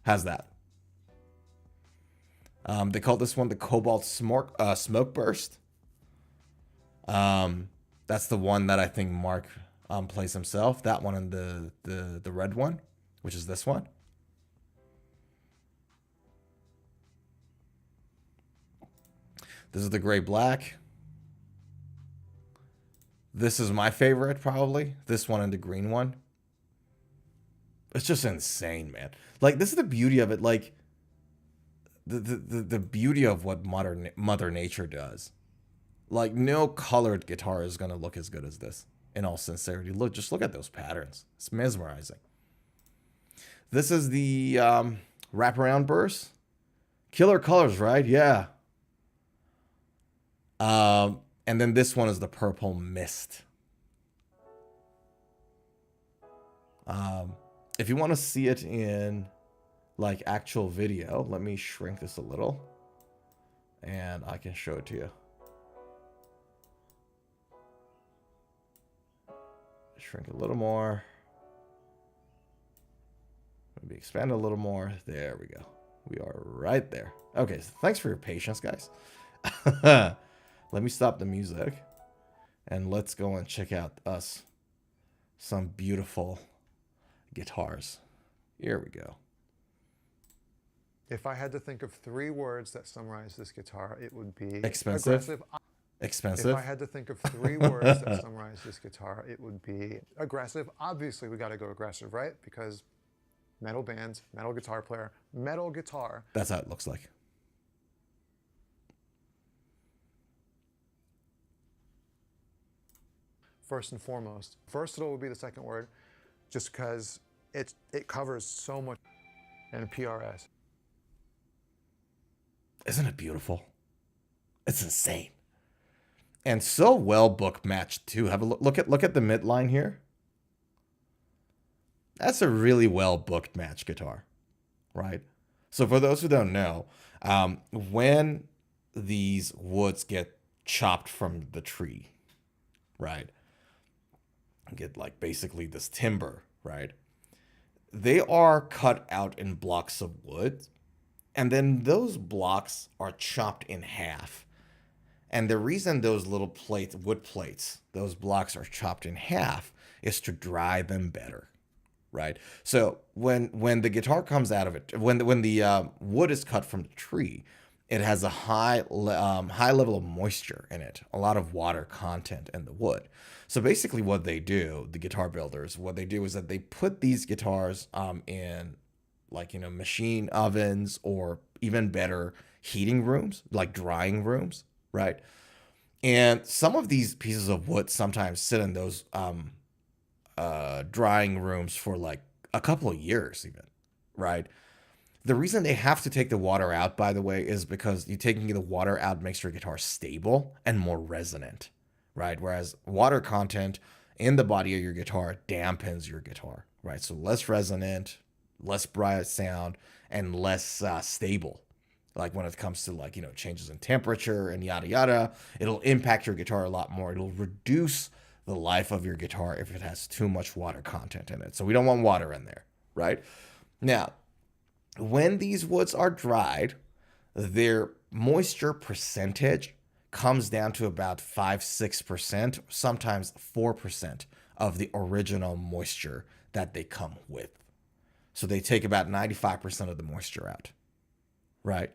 How's that? They call this one the Cobalt Smoke Burst. That's the one that I think Mark plays himself. That one and the red one, which is this one. This is the gray black. This is my favorite, probably. This one and the green one. It's just insane, man. Like, this is the beauty of it. Like, the beauty of what Mother Nature does. Like, no colored guitar is gonna look as good as this. In all sincerity, just look at those patterns. It's mesmerizing. This is the wraparound burst. Killer colors, right? Yeah. And then this one is the purple mist. If you want to see it in like actual video, let me shrink this a little and I can show it to you. Shrink a little more. Maybe expand a little more. There we go. We are right there. Okay, so thanks for your patience, guys. Let me stop the music and let's go and check out some beautiful guitars. Here we go. If I had to think of 3 words that summarize this guitar, it would be expensive. Aggressive. Expensive. If I had to think of 3 words that summarize this guitar, it would be aggressive. Obviously, we got to go aggressive, right? Because metal bands, metal guitar player, metal guitar. That's how it looks like. First and foremost. Versatile would be the second word, just because it covers so much. And PRS. Isn't it beautiful? It's insane. And so well book matched too. Have a look at the midline here. That's a really well booked match guitar, right? So for those who don't know, when these woods get chopped from the tree, right? Get like basically this timber, right? They are cut out in blocks of wood, and then those blocks are chopped in half. And the reason those little plates, wood plates, those blocks are chopped in half is to dry them better, right? So when the guitar comes out of it, when the wood is cut from the tree, it has a high level of moisture in it, a lot of water content in the wood. So basically what they do, the guitar builders, what they do is that they put these guitars in like, you know, machine ovens or even better heating rooms, like drying rooms, right? And some of these pieces of wood sometimes sit in those drying rooms for like a couple of years even, right? The reason they have to take the water out, by the way, is because you taking the water out makes your guitar stable and more resonant, right? Whereas water content in the body of your guitar dampens your guitar, right? So less resonant, less bright sound, and less stable. Like when it comes to like, you know, changes in temperature and yada yada, it'll impact your guitar a lot more. It'll reduce the life of your guitar if it has too much water content in it. So we don't want water in there, right? Now, when these woods are dried, their moisture percentage comes down to about 5-6%, sometimes 4% of the original moisture that they come with. So they take about 95% of the moisture out, right?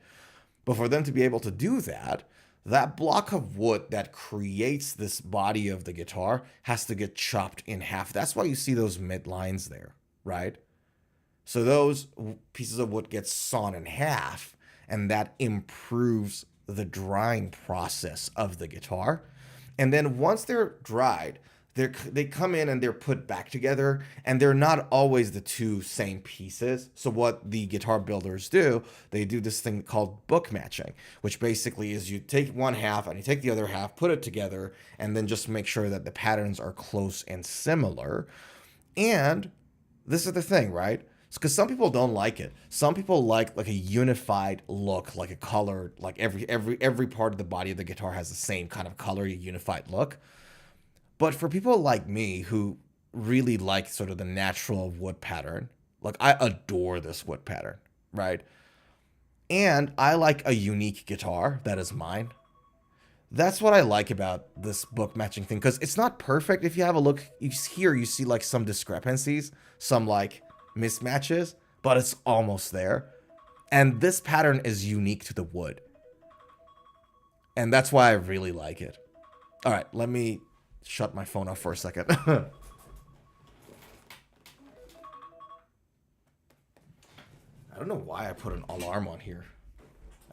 But for them to be able to do that, that block of wood that creates this body of the guitar has to get chopped in half. That's why you see those midlines there, right? So those pieces of wood get sawn in half, and that improves the drying process of the guitar. And then once they're dried, they come in and they're put back together, and they're not always the two same pieces. So what the guitar builders do, they do this thing called book matching, which basically is you take one half and you take the other half, put it together, and then just make sure that the patterns are close and similar. And this is the thing, right? Because some people don't like it. Some people like a unified look, like a color, like every part of the body of the guitar has the same kind of color, unified look. But for people like me who really like sort of the natural wood pattern, like I adore this wood pattern, right? And I like a unique guitar that is mine. That's what I like about this book matching thing, because it's not perfect. If you have a look, you see like some discrepancies, some like mismatches, but it's almost there. And this pattern is unique to the wood. And that's why I really like it. All right, let me shut my phone off for a second. I don't know why I put an alarm on here.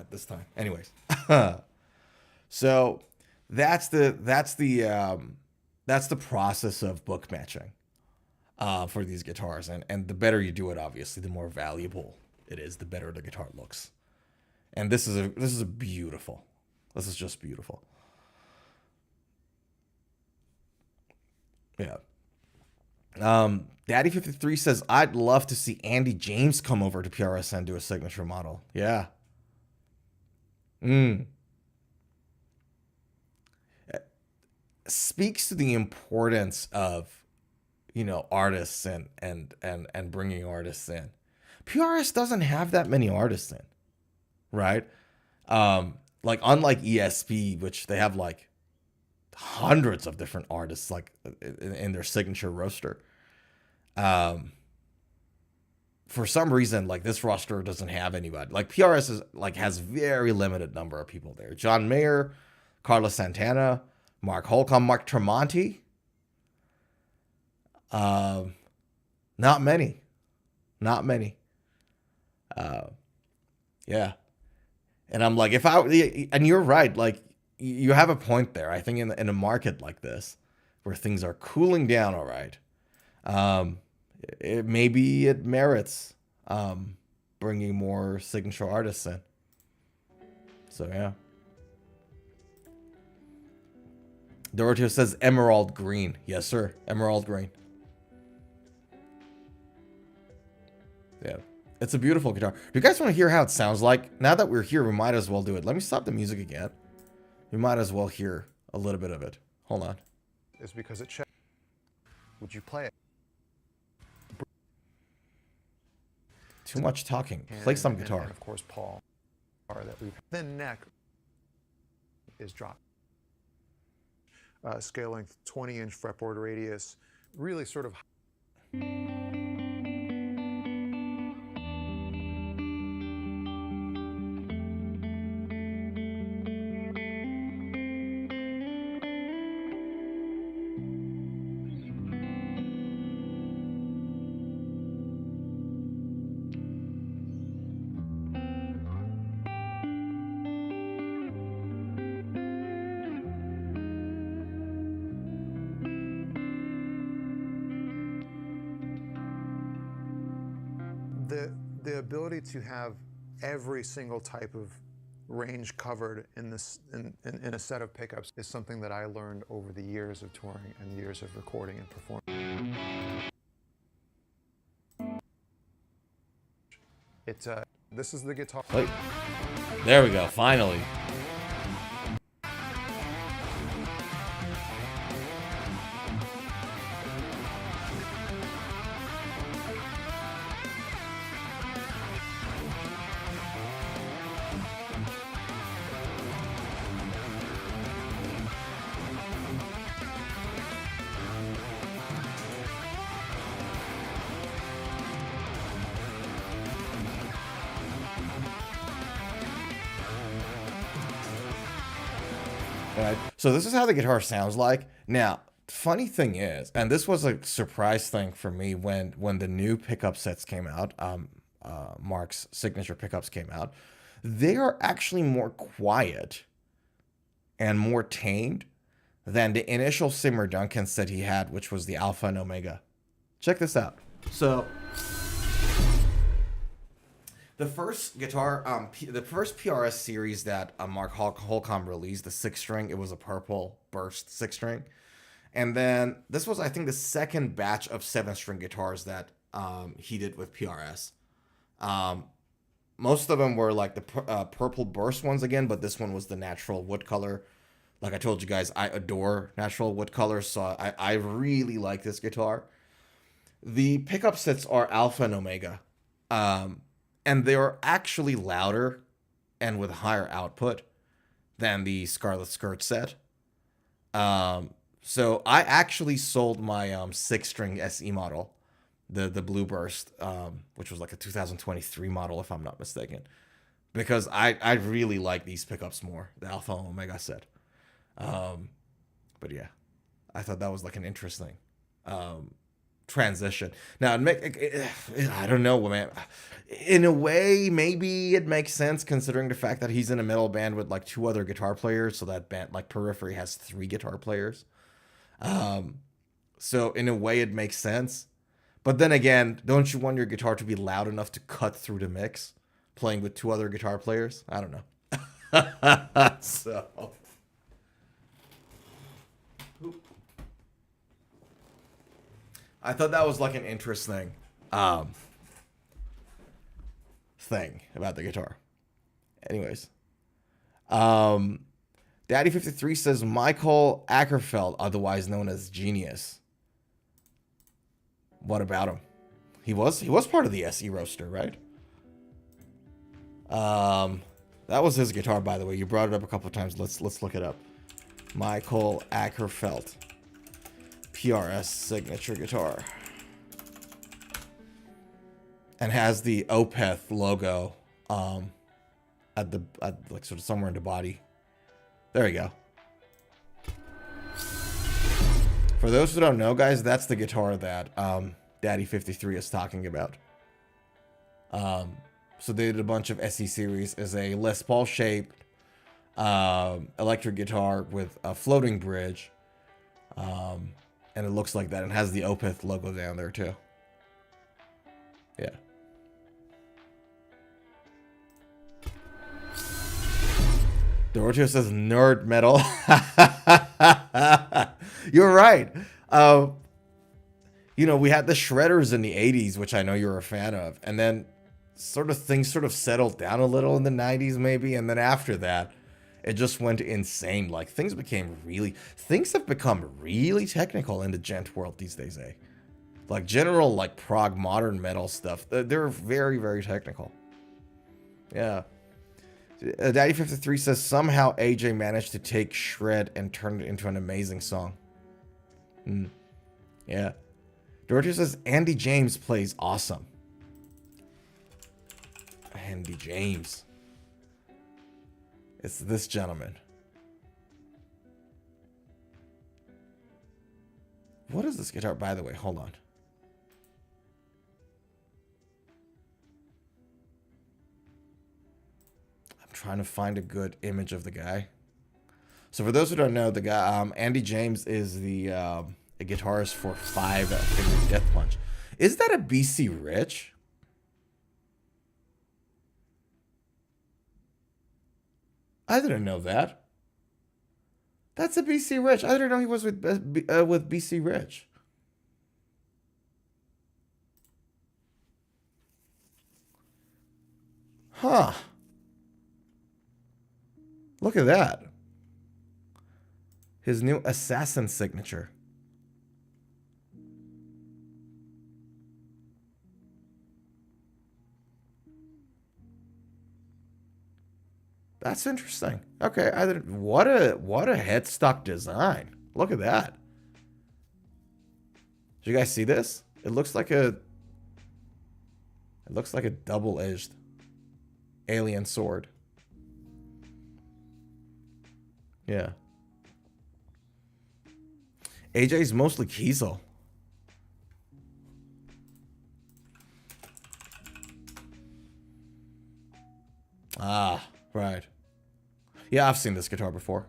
at this time. Anyways, so that's the process of book matching for these guitars, and the better you do it, obviously, the more valuable it is, the better the guitar looks. And this is beautiful. This is just beautiful. Yeah. Daddy53 says, I'd love to see Andy James come over to PRS and do a signature model. Yeah. Speaks to the importance of, you know, artists and bringing artists in. PRS doesn't have that many artists in, right? Like unlike ESP, which they have like hundreds of different artists like in their signature roster. For some reason, like this roster doesn't have anybody. Like PRS is like has very limited number of people there. John Mayer, Carlos Santana, Mark Holcomb, Mark Tremonti. Not many. Yeah. And I'm like, and you're right, like you have a point there. I think in a market like this, where things are cooling down, all right, maybe it merits bringing more signature artists in. So yeah. Dorothy says emerald green. Yes, sir. Emerald green. Yeah. It's a beautiful guitar. Do you guys want to hear how it sounds like? Now that we're here, we might as well do it. Let me stop the music again. We might as well hear a little bit of it. Hold on. Is because it checks. Would you play it? Too much talking. Play some guitar. And of course, Paul. The neck is dropped. Scale length, 20-inch fretboard radius. Really sort of. The ability to have every single type of range covered in a set of pickups is something that I learned over the years of touring and the years of recording and performing. This is the guitar. Wait. There we go. Finally. Right. So this is how the guitar sounds like. Now, funny thing is, and this was a surprise thing for me when the new pickup sets came out, Mark's signature pickups came out, they are actually more quiet and more tamed than the initial Seymour Duncan set he had, which was the Alpha and Omega. Check this out. So the first guitar, the first PRS series that Mark Holcomb released, the 6-string, it was a purple burst 6-string. And then this was, I think, the second batch of 7-string guitars that he did with PRS. Most of them were like the purple burst ones again, but this one was the natural wood color. Like I told you guys, I adore natural wood colors, so I really like this guitar. The pickup sets are Alpha and Omega. And they're actually louder and with higher output than the Scarlet Skirt set. So I actually sold my 6-string SE model, the Blue Burst, which was like a 2023 model, if I'm not mistaken, because I really like these pickups more, the Alpha and Omega set. But yeah, I thought that was like an interesting transition. Now, I don't know, man. In a way, maybe it makes sense considering the fact that he's in a metal band with like 2 other guitar players. So that band, like Periphery, has 3 guitar players. So in a way, it makes sense. But then again, don't you want your guitar to be loud enough to cut through the mix, playing with 2 other guitar players? I don't know. So. I thought that was like an interesting thing about the guitar. Anyways. Daddy53 says Michael Ackerfeld, otherwise known as Genius. What about him? He was part of the SE roster, right? That was his guitar, by the way. You brought it up a couple of times. Let's look it up. Michael Ackerfeld. PRS signature guitar. And has the Opeth logo at like sort of somewhere in the body. There you go. For those who don't know, guys, that's the guitar that Daddy53 is talking about. So they did a bunch of SE series as a Les Paul shaped electric guitar with a floating bridge. And it looks like that. It has the Opeth logo down there too. Yeah. Doroteo says nerd metal. You're right. You know, we had the Shredders in the 80s, which I know you're a fan of. And then things sort of settled down a little in the 90s maybe. And then after that, it just went insane. Like things have become really technical in the gent world these days, eh? Like general like prog modern metal stuff. They're very, very technical. Yeah. Daddy53 says somehow AJ managed to take Shred and turn it into an amazing song. Yeah. Dorothy says Andy James plays awesome. Andy James. It's this gentleman. What is this guitar, by the way? Hold on. I'm trying to find a good image of the guy. So for those who don't know, the guy, Andy James is the a guitarist for 5 Finger Death Punch. Is that a BC Rich? I didn't know that. That's a BC Rich. I didn't know he was with BC Rich. Huh. Look at that. His new Assassin signature. That's interesting. Okay, what a headstock design. Look at that. Did you guys see this? It looks like a double-edged alien sword. Yeah. AJ's mostly Kiesel. Ah, right. Yeah, I've seen this guitar before.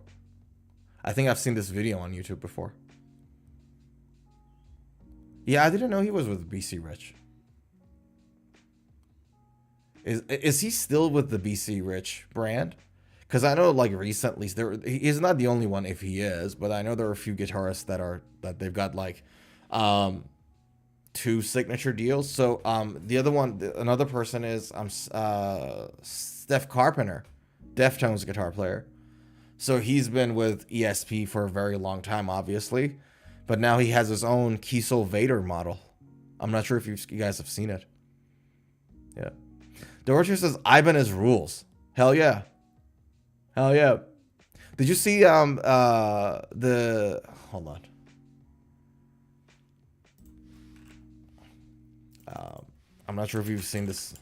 I think I've seen this video on YouTube before. Yeah, I didn't know he was with BC Rich. Is he still with the BC Rich brand? Because I know, like, recently he's not the only one if he is, but I know there are a few guitarists that they've got like 2 signature deals. So the other one, another person is Steph Carpenter, Deftones guitar player. So he's been with ESP for a very long time, obviously, but now he has his own Kiesel Vader model. I'm not sure if you guys have seen it. Yeah. Dorothy says Ibanez rules. Hell yeah. Hell yeah. Did you see hold on. I'm not sure if you've seen this.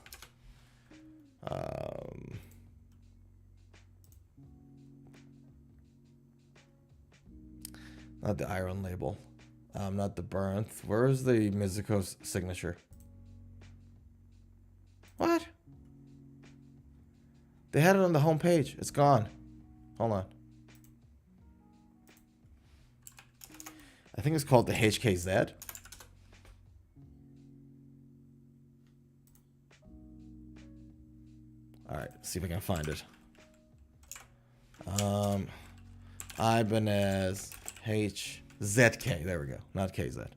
Not the Iron label. Not the Bernth. Where is the Mizuko's signature? What? They had it on the home page. It's gone. Hold on. I think it's called the HKZ. Alright, see if I can find it. Ibanez HZK. There we go. Not KZ.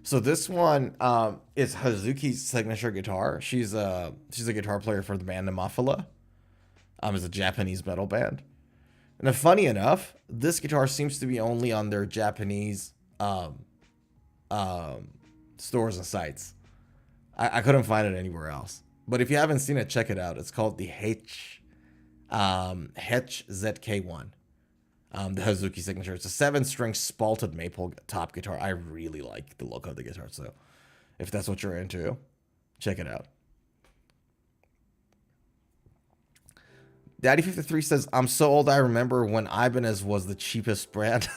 So this one is Hazuki's signature guitar. She's a guitar player for the band Nemophila. It's a Japanese metal band. And funny enough, this guitar seems to be only on their Japanese stores and sites. I couldn't find it anywhere else. But if you haven't seen it, check it out. It's called the HZK1. The Hazuki signature. It's a 7-string spalted maple top guitar. I really like the look of the guitar. So if that's what you're into, check it out. Daddy53 says, I'm so old I remember when Ibanez was the cheapest brand.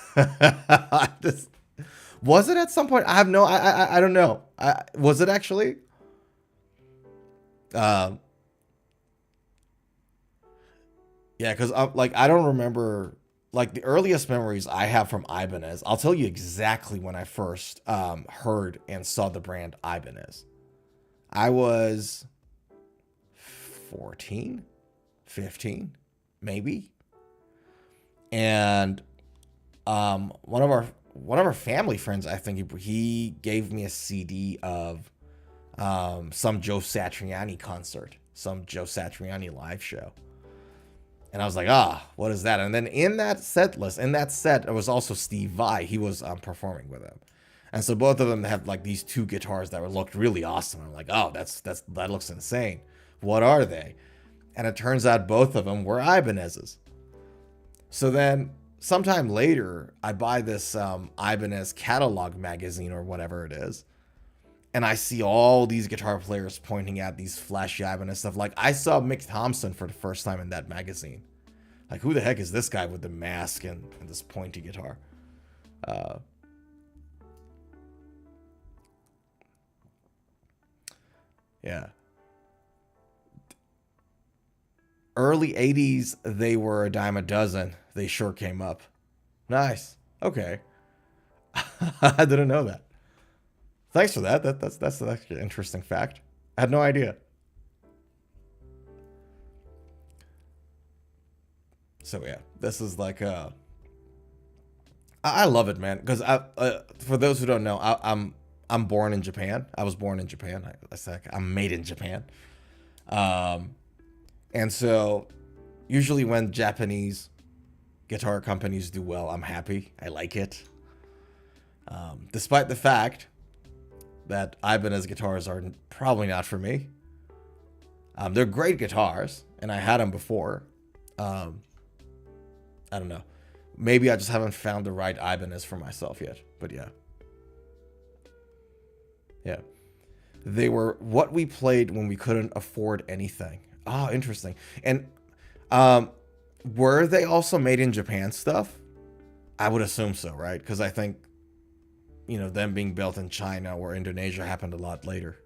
Was it at some point? I don't know. Was it actually? Yeah, because I don't remember, like, the earliest memories I have from Ibanez. I'll tell you exactly when I first heard and saw the brand Ibanez. I was 14, 15, maybe. And one of our family friends, I think he gave me a CD of some Joe Satriani concert, some Joe Satriani live show. And I was like, what is that? And then in that set, it was also Steve Vai. He was performing with him. And so both of them have like these two guitars that looked really awesome. I'm like, that looks insane. What are they? And it turns out both of them were Ibanez's. So then sometime later, I buy this Ibanez catalog magazine or whatever it is. And I see all these guitar players pointing at these flashy Ibanez stuff. Like, I saw Mick Thompson for the first time in that magazine. Like, who the heck is this guy with the mask and this pointy guitar? Yeah. Early 80s, they were a dime a dozen. They sure came up. Nice. Okay. I didn't know that. Thanks for that. That's actually an interesting fact. I had no idea. So yeah, this is like I love it, man. Because for those who don't know, I'm born in Japan. I was born in Japan. I'm made in Japan. And so usually when Japanese guitar companies do well, I'm happy. I like it. Despite the fact that Ibanez guitars are probably not for me. They're great guitars, and I had them before. I don't know. Maybe I just haven't found the right Ibanez for myself yet. But yeah. Yeah. They were what we played when we couldn't afford anything. Oh, interesting. And were they also made in Japan stuff? I would assume so, right? Because I think, them being built in China or Indonesia happened a lot later.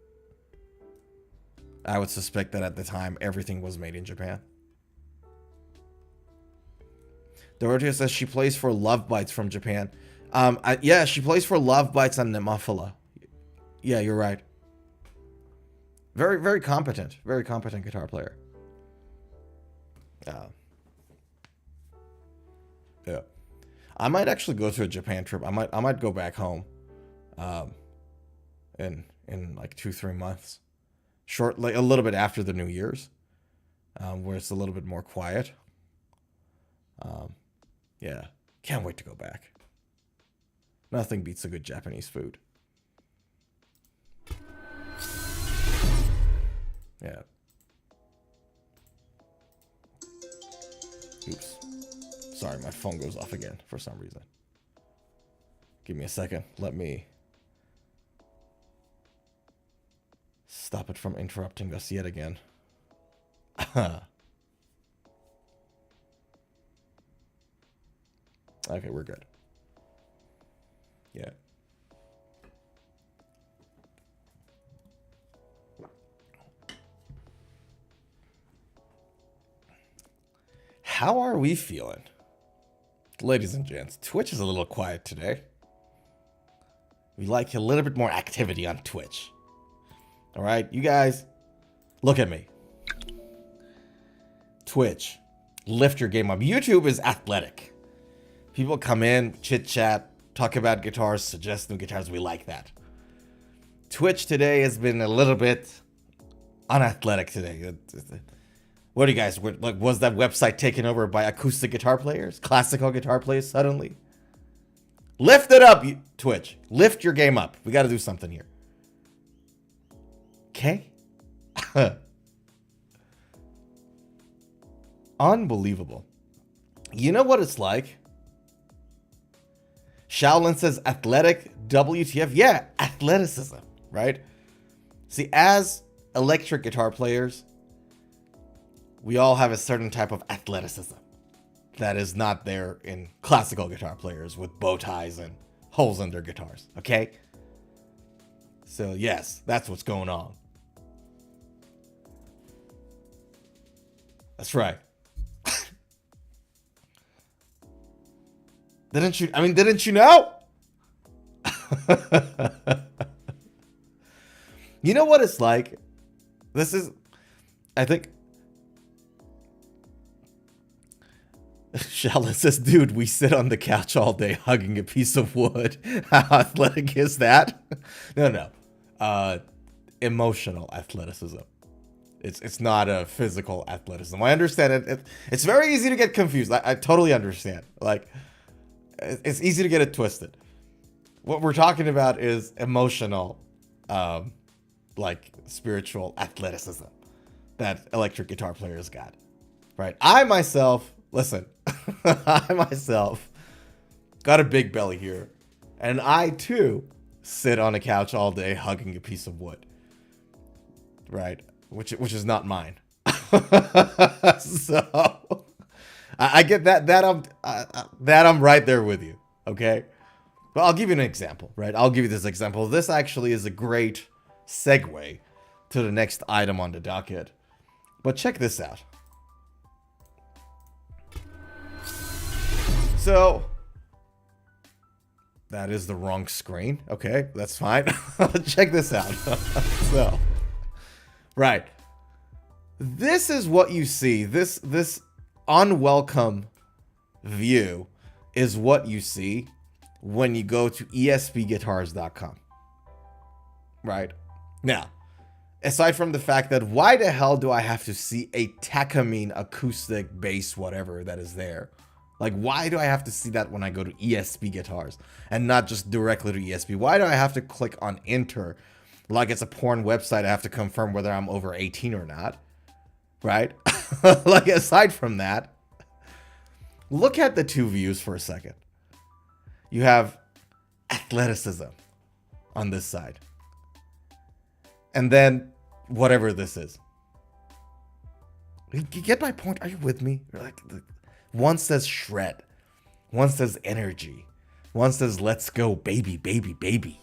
I would suspect that at the time, everything was made in Japan. Dorothea says she plays for Love Bites from Japan. Yeah, she plays for Love Bites and Nemophila. Yeah, you're right. Very, very competent. Very competent guitar player. Yeah. I might actually go to a Japan trip. I might go back home. In like 2-3 months. Like a little bit after the New Year's. Where it's a little bit more quiet. Yeah. Can't wait to go back. Nothing beats a good Japanese food. Yeah. Oops. Sorry, my phone goes off again for some reason. Give me a second. Let me stop it from interrupting us yet again. Okay, we're good. Yeah. How are we feeling? Ladies and gents, Twitch is a little quiet today. We like a little bit more activity on Twitch. All right, you guys, look at me. Twitch, lift your game up. YouTube is athletic. People come in, chit chat, talk about guitars, suggest new guitars. We like that. Twitch today has been a little bit unathletic today. What do you guys, like, was that website taken over by acoustic guitar players? Classical guitar players suddenly? Lift it up, Twitch. Lift your game up. We got to do something here. Okay? Unbelievable. You know what it's like? Shaolin says athletic, WTF. Yeah, athleticism, right? See, as electric guitar players, we all have a certain type of athleticism that is not there in classical guitar players with bow ties and holes in their guitars, okay? So yes, that's what's going on. That's right. Didn't you know? You know what it's like? I think, Shaolin says, dude, we sit on the couch all day hugging a piece of wood. How athletic is that? No. Emotional athleticism. It's not a physical athleticism. I understand it. It's very easy to get confused. I totally understand. Like, it's easy to get it twisted. What we're talking about is emotional, like spiritual athleticism that electric guitar players got. Right? I myself got a big belly here, and I too sit on a couch all day hugging a piece of wood, right? Which is not mine. So I get that I'm right there with you. Okay, but I'll give you an example, right? I'll give you this example. This actually is a great segue to the next item on the docket. But check this out. So, that is the wrong screen. Okay, that's fine. Check this out. So, right. This is what you see. This unwelcome view is what you see when you go to espguitars.com. Right? Now, aside from the fact that why the hell do I have to see a Takamine acoustic bass whatever that is there? Like, why do I have to see that when I go to ESP Guitars and not just directly to ESP? Why do I have to click on enter like it's a porn website? I have to confirm whether I'm over 18 or not, right? Like, aside from that, look at the two views for a second. You have athleticism on this side. And then whatever this is. You get my point? Are you with me? Like, one says shred. One says energy. One says let's go, baby, baby, baby.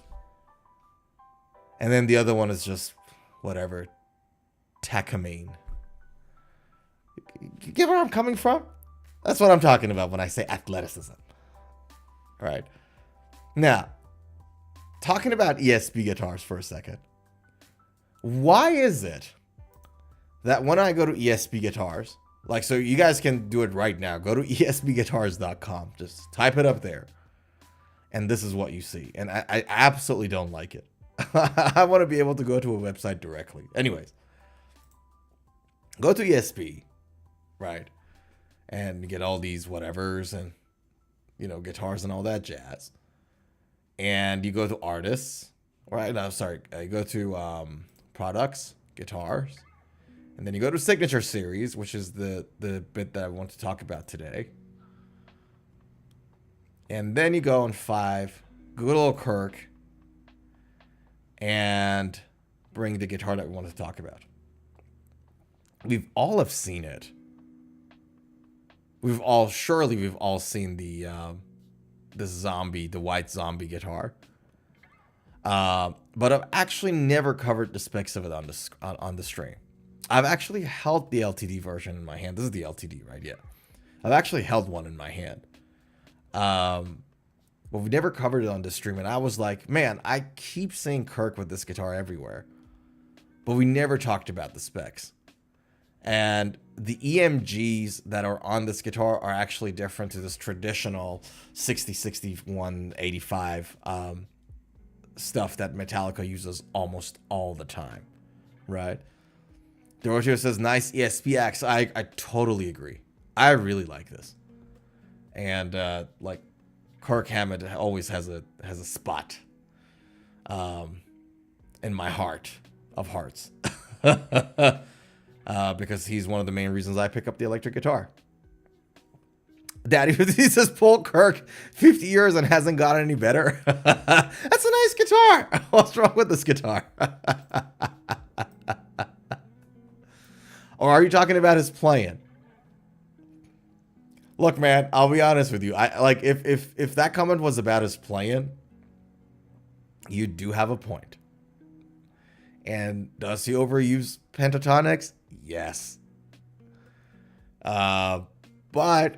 And then the other one is just whatever. Takamine. You get where I'm coming from? That's what I'm talking about when I say athleticism. Right. Now, talking about ESP guitars for a second. Why is it that when I go to ESP Guitars, like, so you guys can do it right now. Go to espguitars.com. Just type it up there. And this is what you see. And I absolutely don't like it. I want to be able to go to a website directly. Anyways. Go to ESP. Right. And get all these whatevers and, you know, guitars and all that jazz. And you go to artists. Right. No, sorry. You go to products, guitars. And then you go to Signature Series, which is the bit that I want to talk about today. And then you go on 5, good old Kirk, and bring the guitar that we want to talk about. We've all have seen it. We've all seen the the white zombie guitar. But I've actually never covered the specs of it on the stream. I've actually held the LTD version in my hand. This is the LTD, right? Yeah. I've actually held one in my hand. But we never covered it on the stream. And I was like, man, I keep seeing Kirk with this guitar everywhere. But we never talked about the specs. And the EMGs that are on this guitar are actually different to this traditional 60, 61, 85 stuff that Metallica uses almost all the time, right? Doroteo says, nice STX. I totally agree. I really like this. And like Kirk Hammett always has a spot in my heart of hearts. Because he's one of the main reasons I pick up the electric guitar. Daddy, he says, Paul Kirk, 50 years and hasn't gotten any better. That's a nice guitar. What's wrong with this guitar? Or are you talking about his playing? Look, man, I'll be honest with you. I like if that comment was about his playing, you do have a point. And does he overuse pentatonics? Yes. But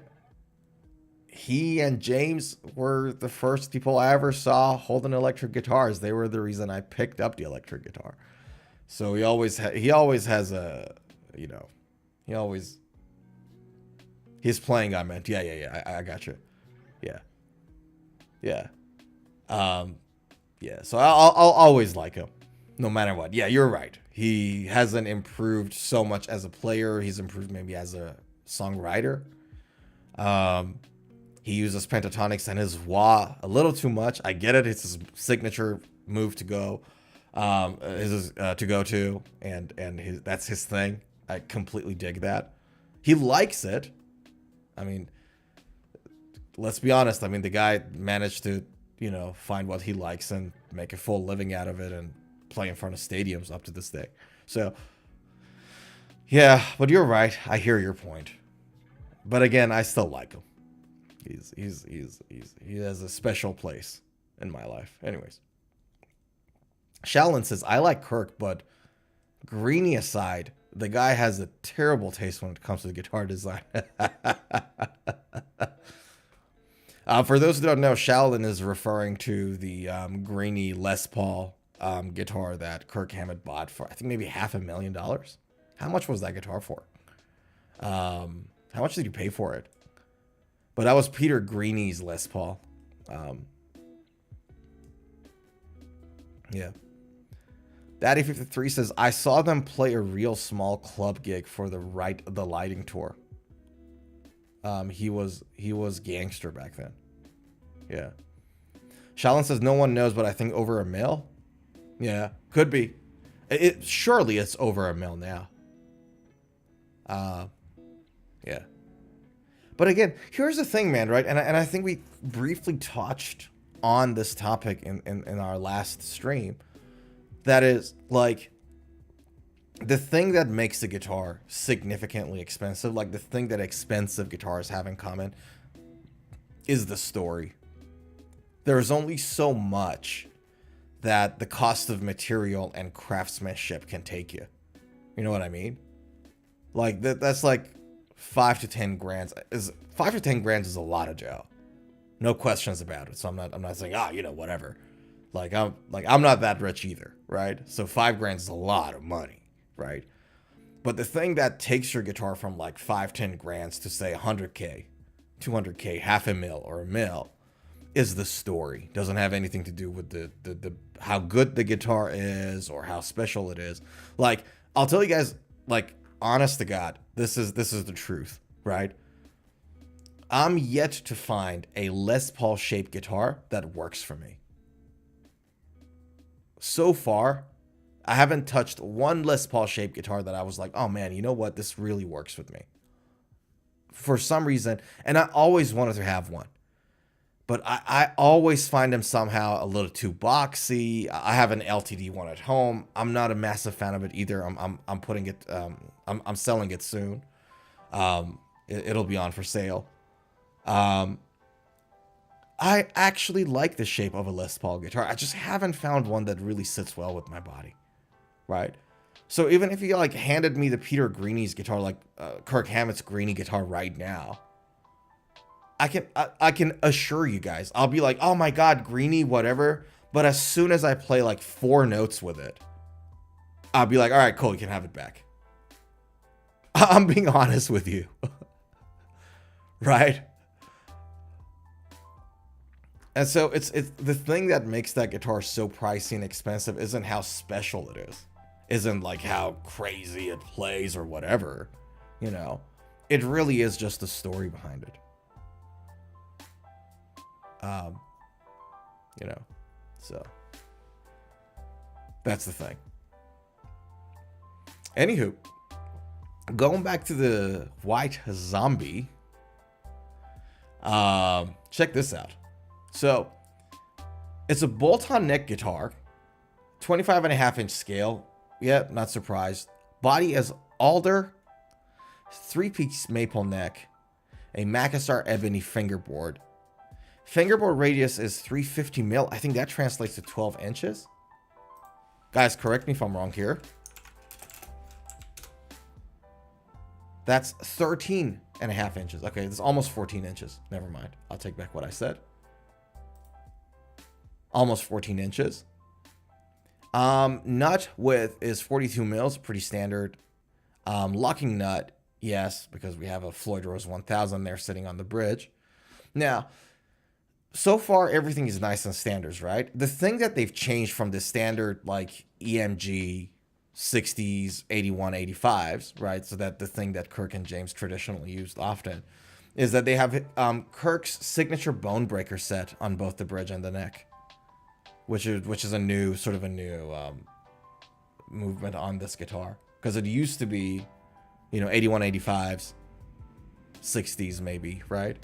he and James were the first people I ever saw holding electric guitars. They were the reason I picked up the electric guitar. So he always has a, you know, his playing, I meant. Yeah. I got you. Yeah. Yeah. So I'll always like him, no matter what. Yeah, you're right. He hasn't improved so much as a player. He's improved maybe as a songwriter. He uses pentatonics and his wah a little too much. I get it. It's his signature move to go, to go to, and that's his thing. I completely dig that. He likes it. I mean, let's be honest. I mean, the guy managed to, find what he likes and make a full living out of it and play in front of stadiums up to this day. So, yeah, but you're right. I hear your point. But again, I still like him. He has a special place in my life. Anyways, Shallon says, I like Kirk, but Greenie aside, the guy has a terrible taste when it comes to the guitar design. For those who don't know, Shallon is referring to the Greenie Les Paul guitar that Kirk Hammett bought for, I think, maybe $500,000. How much was that guitar for? How much did you pay for it? But that was Peter Greenie's Les Paul. Yeah. Daddy53 says, I saw them play a real small club gig for the Lighting Tour. He was gangster back then. Yeah. Shallon says, no one knows, but I think over $1 million. Yeah, could be. Surely it's over $1 million now. Yeah. But again, here's the thing, man, right? And I think we briefly touched on this topic in our last stream. That is, like, the thing that makes the guitar significantly expensive, like the thing that expensive guitars have in common, is the story. There's only so much that the cost of material and craftsmanship can take you. You know what I mean? Like, that's like 5 to 10 grand. 5 to 10 grand is a lot of dough. No questions about it. So I'm not saying, whatever. I'm not that rich either, right? So 5 grand is a lot of money, right? But the thing that takes your guitar from like 5, 10 grand to say 100K, 200K, $500,000 or $1 million is the story. Doesn't have anything to do with the how good the guitar is or how special it is. Like, I'll tell you guys, like, honest to God, this is the truth, right? I'm yet to find a Les Paul shaped guitar that works for me. So far, I haven't touched one Les Paul shaped guitar that I was like, oh man, you know what? This really works with me. For some reason, and I always wanted to have one. But I always find them somehow a little too boxy. I have an LTD one at home. I'm not a massive fan of it either. I'm putting it. I'm selling it soon. It'll be on for sale. I I actually like the shape of a Les Paul guitar. I just haven't found one that really sits well with my body, right? So even if you like handed me the Peter Greeny's guitar, like Kirk Hammett's Greeny guitar right now, I can assure you guys, I'll be like, oh my God, Greeny, whatever. But as soon as I play like 4 notes with it, I'll be like, all right, cool, you can have it back. I'm being honest with you, right? And so it's the thing that makes that guitar so pricey and expensive isn't how special it is, isn't like how crazy it plays or whatever, you know. It really is just the story behind it. You know, so that's the thing. Anywho, going back to the White Zombie, check this out. So it's a bolt-on neck guitar, 25.5-inch scale. Yeah, not surprised. Body as alder, 3-piece maple neck, a Macassar ebony fingerboard. Fingerboard radius is 350 mil. I think that translates to 12 inches. Guys, correct me if I'm wrong here. That's 13.5 inches. Okay, it's almost 14 inches. Never mind. I'll take back what I said. Almost 14 inches. Nut width is 42 mils. Pretty standard. Locking nut, yes, because we have a Floyd Rose 1000 there sitting on the bridge. Now, so far, everything is nice and standards, right? The thing that they've changed from the standard, like, EMG 60s, 81, 85s, right? So that the thing that Kirk and James traditionally used often is that they have Kirk's signature bone breaker set on both the bridge and the neck, which is a new, sort of a new movement on this guitar. Because it used to be, you know, 81, 85s, 60s maybe, right?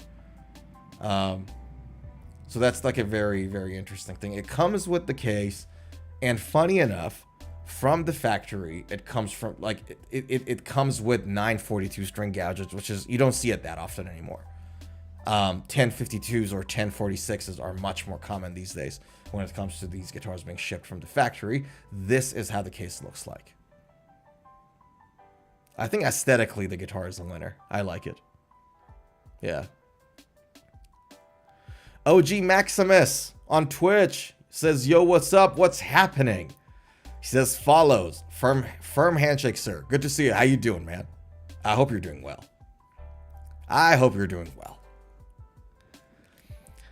So that's like a very, very interesting thing. It comes with the case, and funny enough, from the factory, it comes from like it comes with 942 string gouges, which is, you don't see it that often anymore. 1052s or 1046s are much more common these days when it comes to these guitars being shipped from the factory. This is how the case looks like. I think aesthetically the guitar is a winner. I like it. Yeah. OG Maximus on Twitch says, yo, what's up? What's happening? He says, follows. Firm handshake, sir. Good to see you. How you doing, man? I hope you're doing well. I hope you're doing well.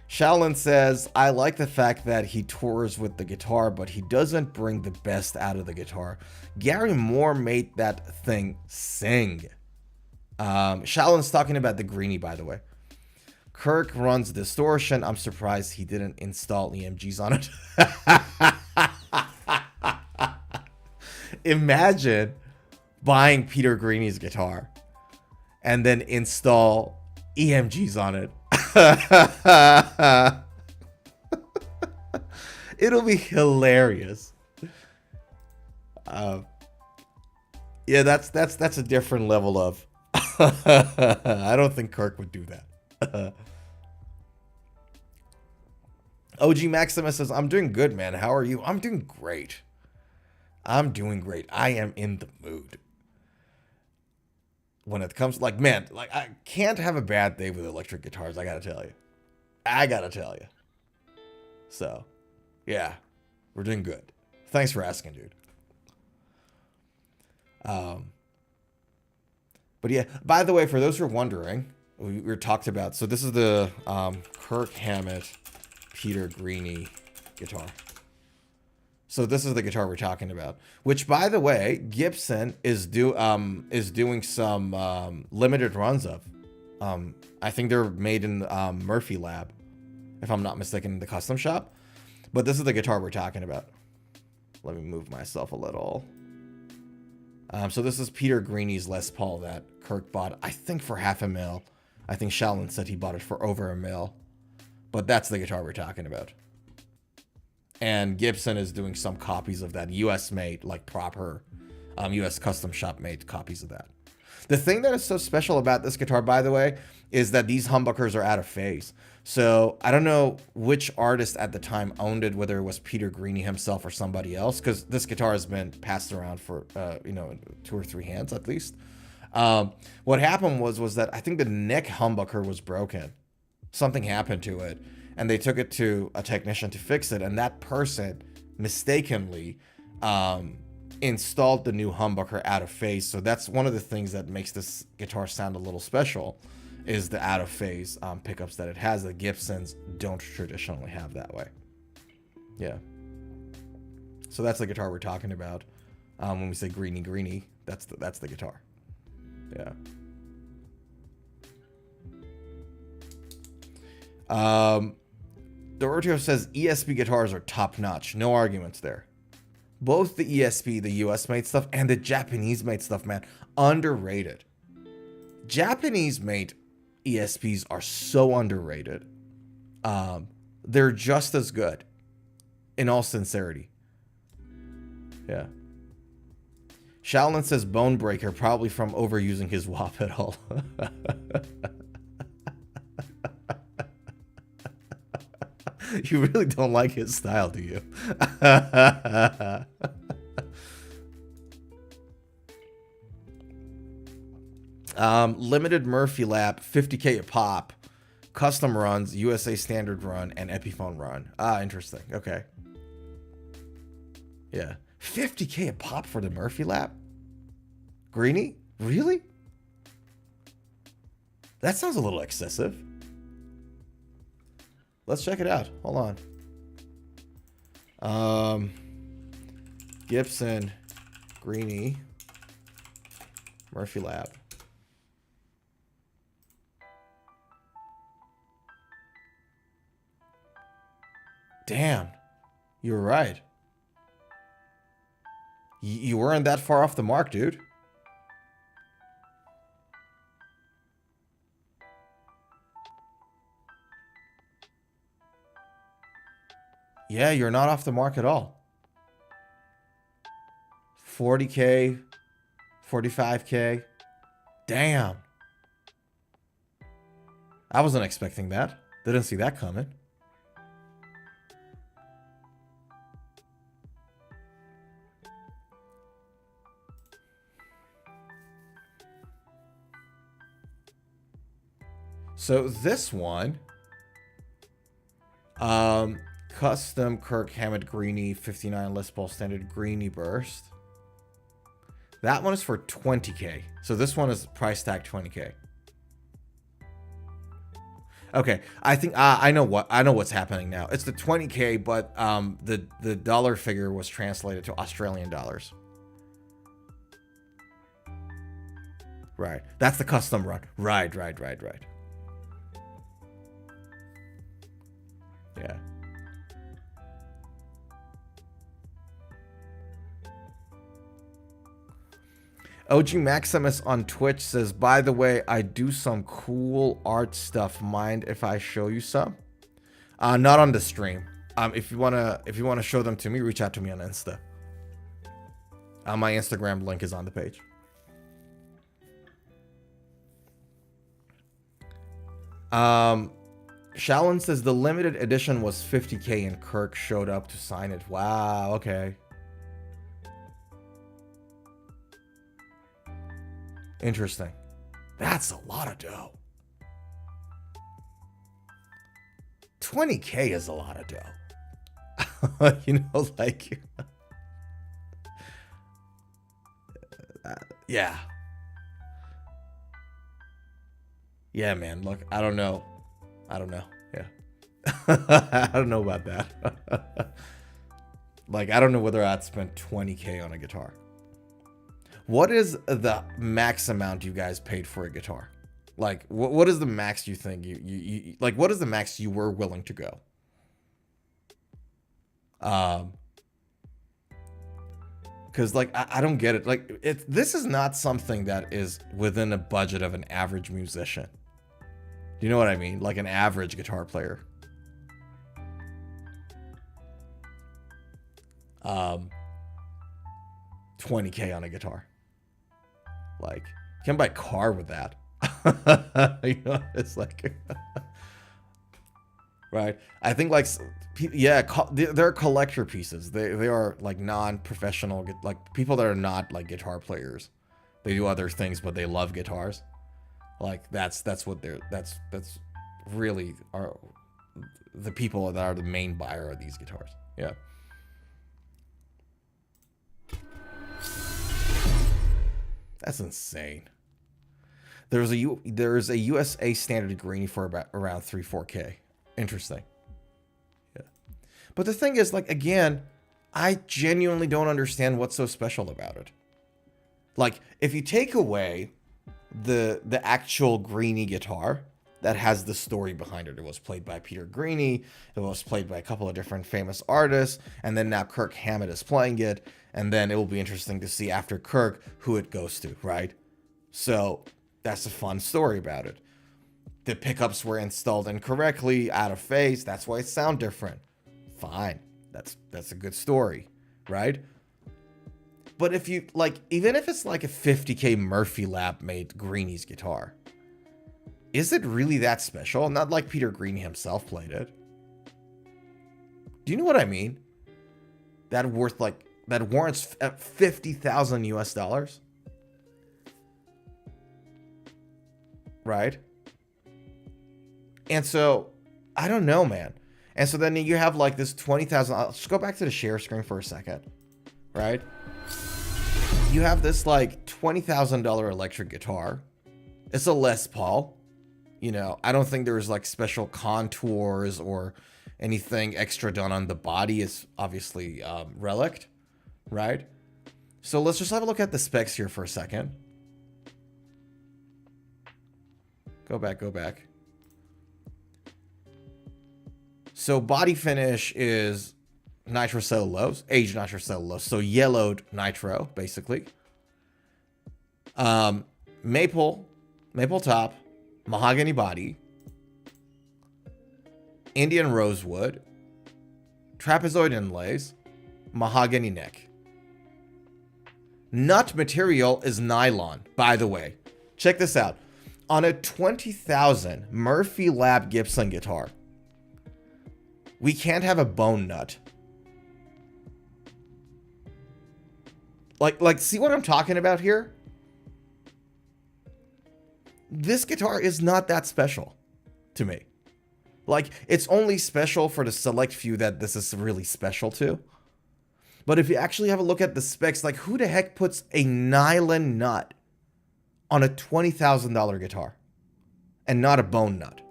Shaolin says, I like the fact that he tours with the guitar, but he doesn't bring the best out of the guitar. Gary Moore made that thing sing. Shaolin's talking about the Greeny, by the way. Kirk runs distortion. I'm surprised he didn't install EMGs on it. Imagine buying Peter Greeny's guitar and then install EMGs on it. It'll be hilarious. Yeah, that's a different level of. I don't think Kirk would do that. OG Maximus says, I'm doing good, man. How are you? I'm doing great. I'm doing great. I am in the mood. When it comes, like, man, like, I can't have a bad day with electric guitars, I gotta tell you. I gotta tell you. So, yeah, we're doing good. Thanks for asking, dude. But yeah, by the way, for those who are wondering, we were talked about, so this is the Kirk Hammett Peter Greeny guitar. So this is the guitar we're talking about, which, by the way, Gibson is doing some limited runs of. I think they're made in Murphy Lab, if I'm not mistaken, in the custom shop. But this is the guitar we're talking about. Let me move myself a little. So this is Peter Greeny's Les Paul that Kirk bought, I think, for $500,000. I think Shaolin said he bought it for over $1 million. But that's the guitar we're talking about. And Gibson is doing some copies of that, US made, like proper US custom shop made copies of that. The thing that is so special about this guitar, by the way, is that these humbuckers are out of phase. So I don't know which artist at the time owned it, whether it was Peter Greeny himself or somebody else, because this guitar has been passed around for, 2 or 3 hands at least. What happened was that I think the neck humbucker was broken. Something happened to it, and they took it to a technician to fix it, and that person mistakenly installed the new humbucker out of phase. So that's one of the things that makes this guitar sound a little special, is the out of phase pickups that it has, that Gibsons don't traditionally have that way. Yeah. So that's the guitar we're talking about. When we say greeny, that's the guitar. Yeah. Doroteo says ESP guitars are top notch. No arguments there. Both the ESP, the US made stuff, and the Japanese made stuff, man, underrated. Japanese made ESPs are so underrated. They're just as good, in all sincerity. Yeah. Shaolin says bone breaker, probably from overusing his wah pedal. You really don't like his style, do you? Limited Murphy lap, 50K a pop, custom runs, USA standard run, and Epiphone run. Ah, interesting. Okay. Yeah. 50K a pop for the Murphy lap? Greeny? Really? That sounds a little excessive. Let's check it out. Hold on. Gibson, Greeny, Murphy lap. Damn, you were right. You weren't that far off the mark, dude. Yeah, you're not off the mark at all. 40K, 45K. Damn. I wasn't expecting that. Didn't see that coming. So this one, custom Kirk Hammett Greeny 59 Les Paul standard Greeny burst. That one is for 20K. So this one is price tag 20K. Okay, I think I know what's happening now. It's the 20K, but the dollar figure was translated to Australian dollars. Right, that's the custom run. Right. Yeah. OG Maximus on Twitch says, by the way, I do some cool art stuff. Mind if I show you some? Not on the stream. If you wanna show them to me, reach out to me on Insta. My Instagram link is on the page. Shaolin says the limited edition was 50K and Kirk showed up to sign it. Wow, okay. Interesting. That's a lot of dough. 20K is a lot of dough. You know, like... yeah. Yeah, man. Look, I don't know. Yeah. I don't know about that. Like, I don't know whether I'd spend 20K on a guitar. What is the max amount you guys paid for a guitar? Like, what is the max you think you like? What is the max you were willing to go? Because like I don't get it. Like this is not something that is within a budget of an average musician. Do you know what I mean? Like an average guitar player. 20K on a guitar. Like, can buy a car with that. You know, it's like, right? I think like, yeah, they're collector pieces. They are like non-professional, like people that are not like guitar players. They do other things, but they love guitars. Like that's what that's really are the people that are the main buyer of these guitars. Yeah. That's insane. There's a USA standard greenie for about around 3-4K. Interesting. Yeah. But the thing is, like, again, I genuinely don't understand what's so special about it. Like, if you take away the actual greenie guitar that has the story behind it, it was played by Peter Greenie, it was played by a couple of different famous artists, and then now Kirk Hammett is playing it, and then it will be interesting to see after Kirk who it goes to, right? So that's a fun story about it. The pickups were installed incorrectly, out of phase, that's why it sounds different. Fine, that's a good story, right? But if you, like, even if it's like a 50K Murphy Lab made Greenie's guitar, is it really that special? Not like Peter Greenie himself played it. Do you know what I mean? That warrants 50,000 US dollars. Right? And so, I don't know, man. And so then you have like this 20,000. Let's go back to the share screen for a second. Right? You have this like $20,000 electric guitar. It's a Les Paul. You know, I don't think there's like special contours or anything extra done on the body. It's obviously relic, right? So let's just have a look at the specs here for a second. Go back. So body finish is nitrocellulose, aged nitrocellulose. So yellowed nitro, basically. Maple top, mahogany body, Indian rosewood, trapezoid inlays, mahogany neck. Nut material is nylon, by the way. Check this out. On a 20,000 Murphy Lab Gibson guitar, we can't have a bone nut. Like, see what I'm talking about here? This guitar is not that special to me. Like, it's only special for the select few that this is really special to. But if you actually have a look at the specs, like, who the heck puts a nylon nut on a $20,000 guitar and not a bone nut?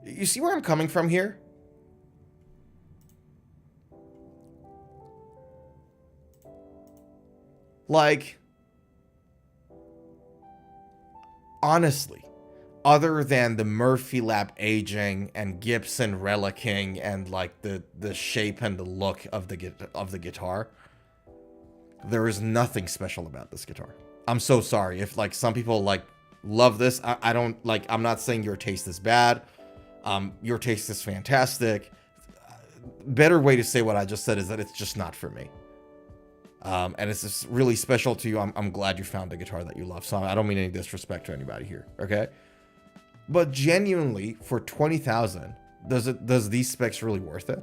You see where I'm coming from here? Like, honestly, other than the Murphy Lab aging and Gibson relicking and like the shape and the look of the guitar, there is nothing special about this guitar. I'm so sorry if like some people like love this. I don't like. I'm not saying your taste is bad. Your taste is fantastic. Better way to say what I just said is that it's just not for me. And it's just really special to you. I'm glad you found the guitar that you love. So I don't mean any disrespect to anybody here, okay? But genuinely, for 20,000, does these specs really worth it?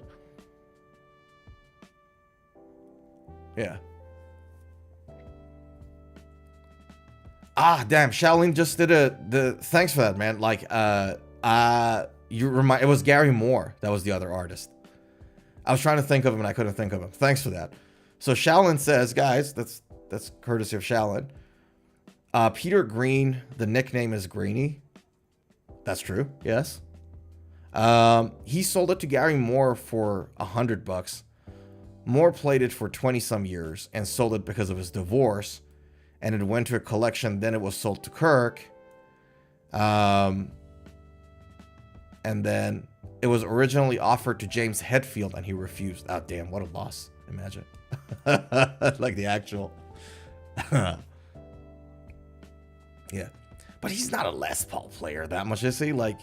Yeah. Ah, damn! Shaolin just did thanks for that, man. Like, it was Gary Moore that was the other artist. I was trying to think of him and I couldn't think of him. Thanks for that. So Shaolin says, guys, that's courtesy of Shaolin. Peter Green, the nickname is Greenie. That's true. Yes. He sold it to Gary Moore for $100. Moore played it for 20 some years and sold it because of his divorce, and it went to a collection. Then it was sold to Kirk. And then it was originally offered to James Hetfield and he refused. Oh, damn, what a loss. Imagine. Like the actual. Yeah. But he's not a Les Paul player that much, is he? Like,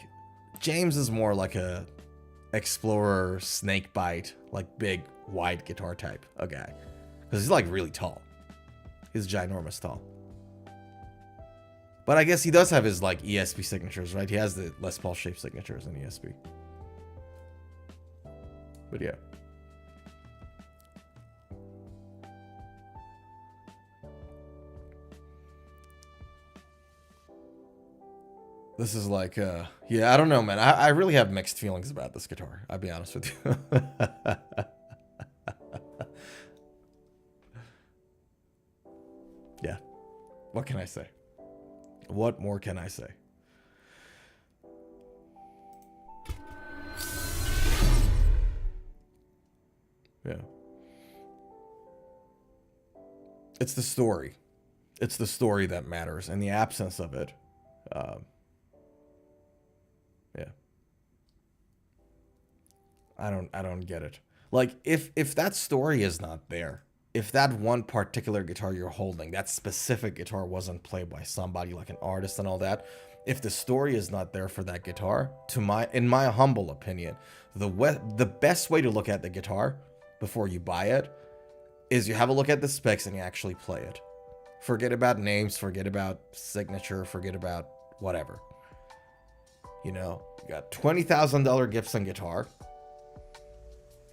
James is more like a explorer, snakebite, like big wide guitar type of guy. Because he's like really tall. He's ginormous tall. But I guess he does have his like ESP signatures, right? He has the Les Paul shape signatures in ESP. But yeah. This is like, yeah, I don't know, man. I really have mixed feelings about this guitar. I'll be honest with you. Yeah. What can I say? What more can I say? Yeah. It's the story. It's the story that matters, and the absence of it. Yeah. I don't get it. Like, if that story is not there, if that one particular guitar you're holding, that specific guitar wasn't played by somebody like an artist and all that, if the story is not there for that guitar, in my humble opinion, the best way to look at the guitar before you buy it is you have a look at the specs and you actually play it. Forget about names, forget about signature, forget about whatever. You know, you got $20,000 Gibson guitar.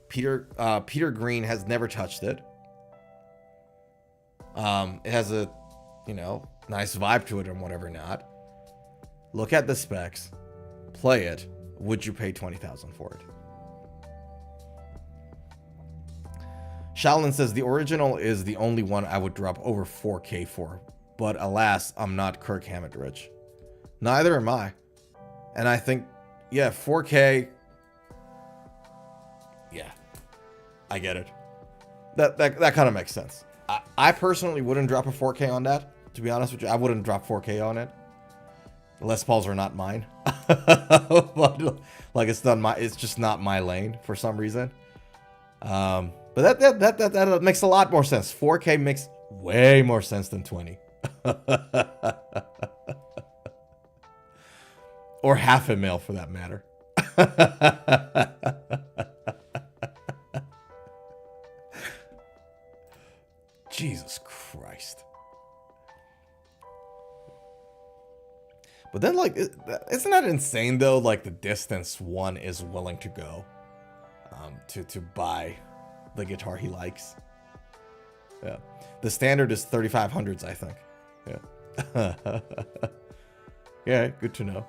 Peter Green has never touched it. It has a, you know, nice vibe to it and whatever not. Look at the specs, play it. Would you pay $20,000 for it? Shaolin says the original is the only one I would drop over 4K for, but alas, I'm not Kirk Hammett rich. Neither am I. And I think, yeah, 4K. Yeah, I get it. That kind of makes sense. I personally wouldn't drop a 4K on that. To be honest with you, I wouldn't drop 4K on it. The Les Pauls are not mine. But, like, it's just not my lane for some reason. But that makes a lot more sense. 4K makes way more sense than 20. Or half a mil for that matter. Jesus Christ. But then, like, isn't that insane though? Like the distance one is willing to go to buy the guitar he likes. Yeah, the standard is 3500s, I think. Yeah. Yeah, good to know.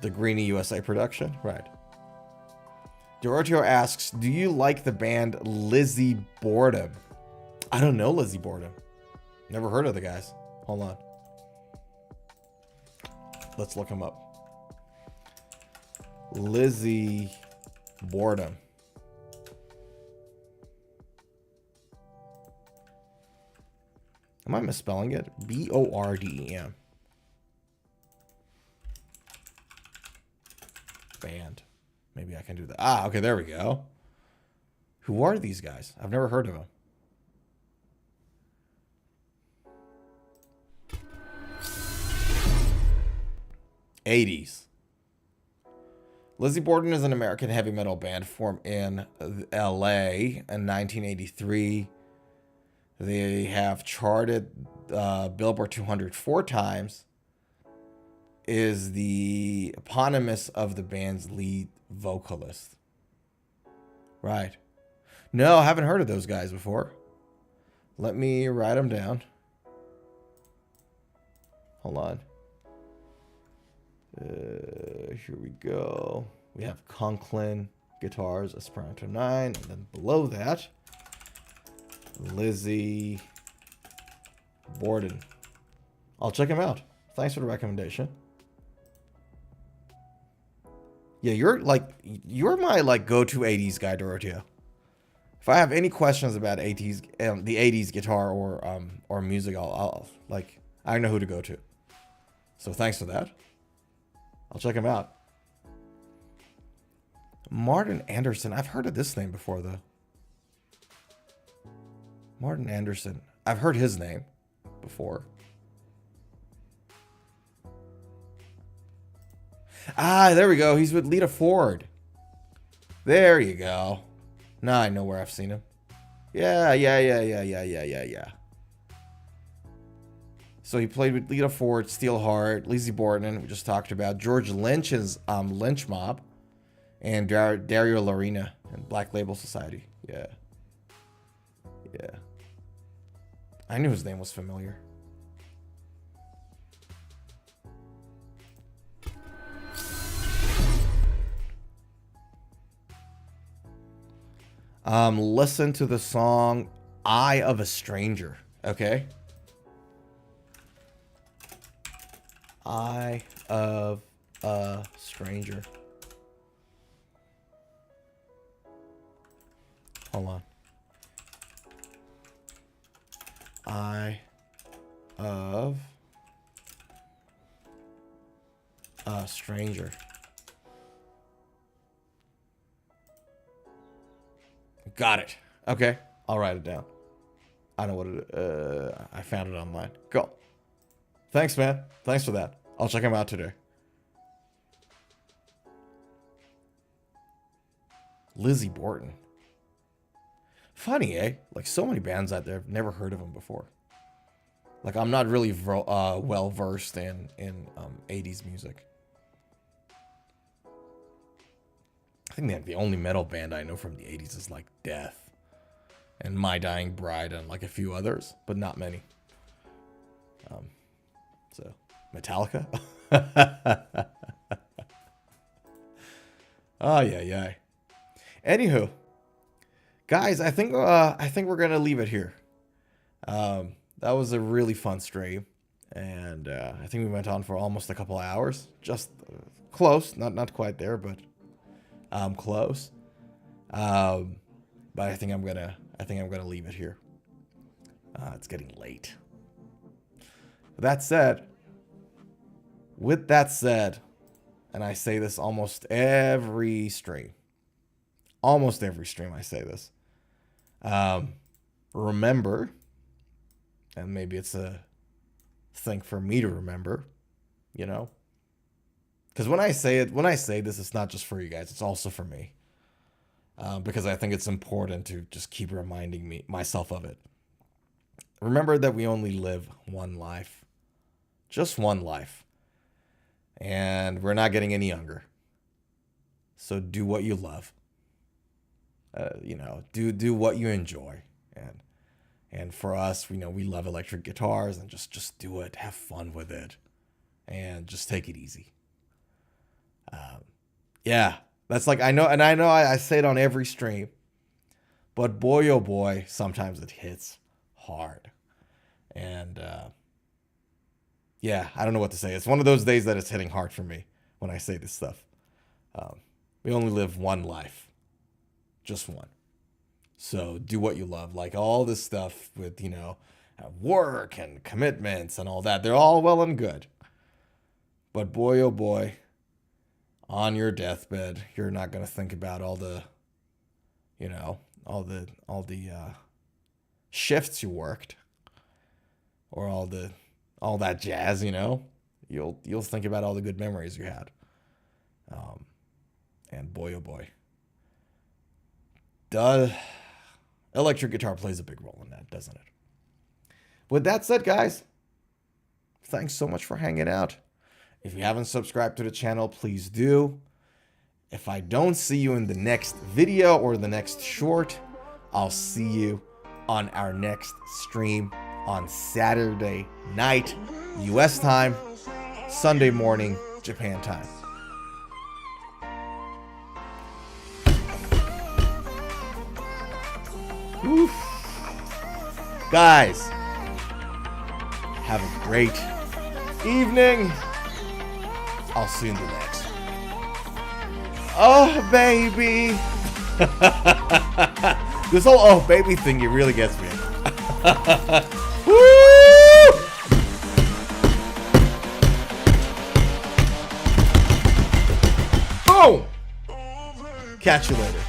The Greenie USA production, right? Giorgio asks, do you like the band Lizzie Borden? I don't know Lizzie Borden. Never heard of the guys. Hold on. Let's look them up. Lizzie Borden. Am I misspelling it? B-O-R-D-E-M. Band. Maybe I can do that. Ah, okay, there we go. Who are these guys? I've never heard of them. '80s. Lizzie Borden is an American heavy metal band formed in LA in 1983. They have charted Billboard 200 4 times. Is the eponymous of the band's lead vocalist. Right. No, I haven't heard of those guys before. Let me write them down. Hold on. Here we go. We have Conklin Guitars, Esperanto 9, and then below that, Lizzie Borden. I'll check him out. Thanks for the recommendation. Yeah, you're my like go-to 80s guy, Dorothea. If I have any questions about 80s, the 80s guitar or music, I know who to go to. So thanks for that. I'll check him out. Martin Anderson. I've heard of this name before though. Martin Anderson. I've heard his name before. Ah, there we go. He's with Lita Ford. There you go. Nah, I know where I've seen him. Yeah. So he played with Lita Ford, Steelheart, Lizzie Borden, we just talked about, George Lynch's Lynch Mob, and Dario Lorena and Black Label Society. Yeah. I knew his name was familiar. Listen to the song Eye of a Stranger, okay? Eye of a Stranger. Hold on. Eye of a Stranger. Got it. Okay, I'll write it down. I know what it. I found it online. Cool. Thanks, man. Thanks for that. I'll check him out today. Lizzie Borden. Funny, eh? Like, so many bands out there, I've never heard of them before. Like, I'm not really well versed in 80s music. I think the only metal band I know from the 80s is like Death and My Dying Bride and like a few others, but not many. So Metallica. Oh yeah. Anywho, guys, I think we're gonna leave it here. That was a really fun stream, and I think we went on for almost a couple of hours. Just close, not quite there, but close. But I think I'm gonna leave it here. It's getting late. With that said, and I say this almost every stream. Almost every stream I say this. Remember, and maybe it's a thing for me to remember, you know? Because when I say this, it's not just for you guys, it's also for me. Because I think it's important to just keep reminding myself of it. Remember that we only live one life. Just one life. And we're not getting any younger. So do what you love. Do what you enjoy. And for us, we love electric guitars, and just do it. Have fun with it. And just take it easy. Yeah, that's like, I say it on every stream, but boy, oh boy, sometimes it hits hard. And, yeah, I don't know what to say. It's one of those days that it's hitting hard for me when I say this stuff. We only live one life, just one. So do what you love. Like all this stuff with, work and commitments and all that, they're all well and good. But boy, oh boy, on your deathbed, you're not going to think about all the shifts you worked or all that jazz, you'll think about all the good memories you had. And boy, oh boy, electric guitar plays a big role in that, doesn't it? With that said, guys, thanks so much for hanging out. If you haven't subscribed to the channel, please do. If I don't see you in the next video or the next short, I'll see you on our next stream on Saturday night, US time, Sunday morning, Japan time. Oof. Guys, have a great evening. I'll see you in the next. Oh, baby. This whole oh, baby thing, it really gets me. Woo! Boom! Catch you later.